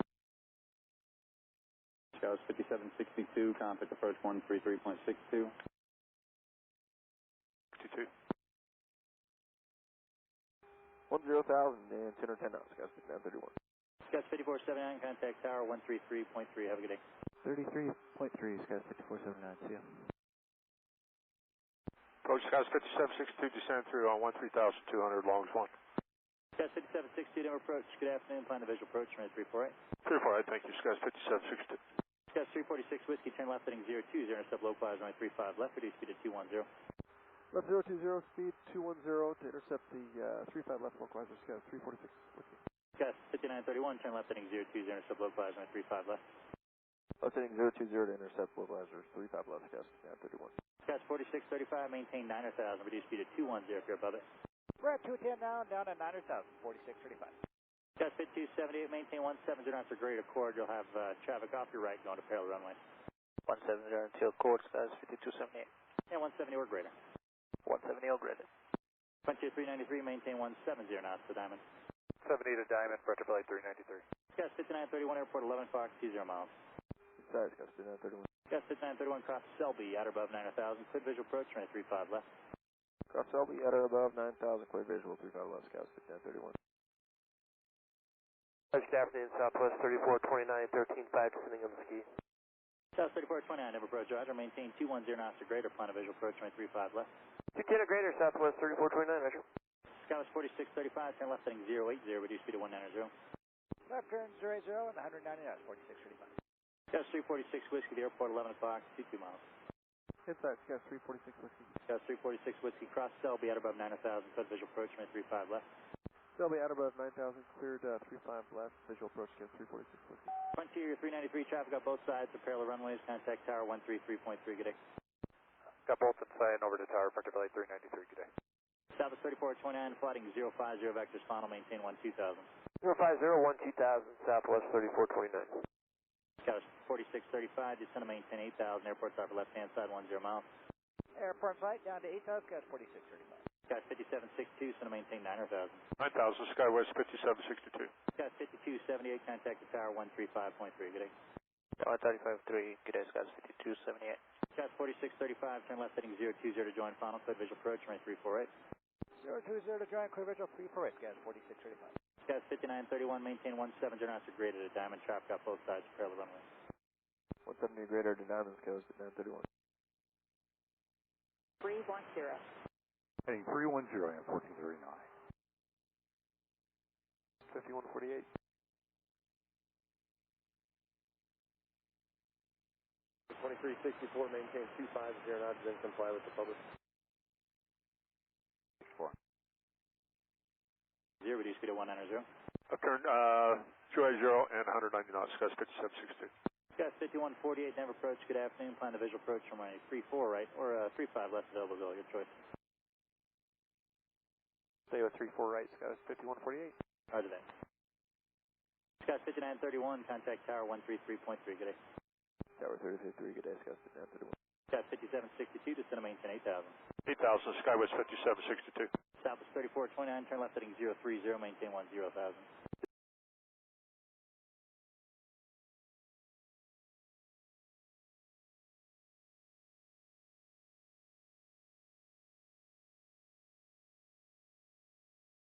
Skywest 5762, contact approach 133.62. 22. 10,000 and 10 or 10 knots, Skywest 5931. Skywest 5479, contact tower 133.3. Have a good day. 33.3, Skywest 5479, see ya. Approach Skywest 5762, descend through on 13,200, longs 1. Skywest 5762, Denver approach. Good afternoon, plan the visual approach, runway 348. 348, thank you, Skywest 5762. Skywest 346, whiskey, turn left heading 020, intercept localize runway 35 left, reduce speed to 210. Left 020, speed 210 to intercept the 35 left localizer, Skywest 346, whiskey. Skywest 5931, turn left heading 020, intercept localize runway 35 left. Left heading 020 to intercept localizer 35 left, Skywest 5931. Skywest 4635, maintain 900,000, reduce speed to 210 if you're above it. We're at 210 now, down at 900,000, 4635. Skywest 5278, maintain 170 knots or greater chord. You'll have traffic off your right going to parallel runway. 170 until chord, Skywest 5278. And 170 or greater. 170 or greater. Frontier 393, maintain 170 knots to Diamond. 70 to Diamond, Butterfly 393. Skywest 5931, airport 11 Fox, 20 miles. Sorry, Skywest 5931. Skywest 5931, cross Selby, at or above 900,000, clear visual approach, runway 35 left. Cross Selby, at or above 9,000, clear visual 35 left, Skywest 5931. Good afternoon, Southwest 3429, 13.5, descending on the ski. South 3429, Denver approach, Roger. Maintain 210 knots or greater, plan a visual approach, runway 35 left. 210 or greater, Southwest 3429, Roger. Skywest 4635, turn left heading 080, reduce speed to 190. Left turn 080 and 190 knots, 4635. Skywest 346 Whiskey, the airport, 11 o'clock, 22 miles. Inside, Scouts 346 Whiskey. Scouts 346 Whiskey, cross Selby at above 9,000, cleared visual approach, runway 35 left. Selby out above 9,000, cleared 35 left, visual approach, Scouts 346 Whiskey. Frontier 393, traffic on both sides of parallel runways, contact tower 133.3, good day. Got both inside and over to tower, Frontier Flight 393, good day. Southwest 3429, flighting 050, vectors final, maintain 12000. 050, 12000, Southwest 3429. Scouts 4635, descend to maintain 8000, airport tower left-hand side, 10 miles. Airport flight down to 8000, Scouts 4635. Scouts 5762, send to maintain 9,000. 9,000, Skywest 5762. Scouts 5278, contact the tower 135.3, good day. Tower 35-3, good day, Scouts 5278. Scouts 4635, turn left heading 020 to join final, clear visual approach, runway 348. 020 to join, clear visual 348, Scouts 4635. Scouts 5931, maintain 170 knots or greater to Diamond, traffic off both sides of parallel runway. 170 or greater to Diamond, Scouts at 931. 310. Heading 310 and 1439. 5148. The 2364, maintain 250 knots, then comply with the public. 4. 0, reduce speed to 190. Turn 280 and 190 knots, Scouts 5762. Scouts 5148, Denver approach, good afternoon, plan the visual approach from runway 34 right, or 35 left available, go, your choice. Stay with 34 right, Scouts 5148. Roger that. Scouts 5931, contact tower 133.3, good day. Tower 333, good day, Scouts at 931. Scouts 5762, descend to maintain 8000. 8,000, Skywest 5762. Southwest 3429, turn left heading 030, maintain 10,000.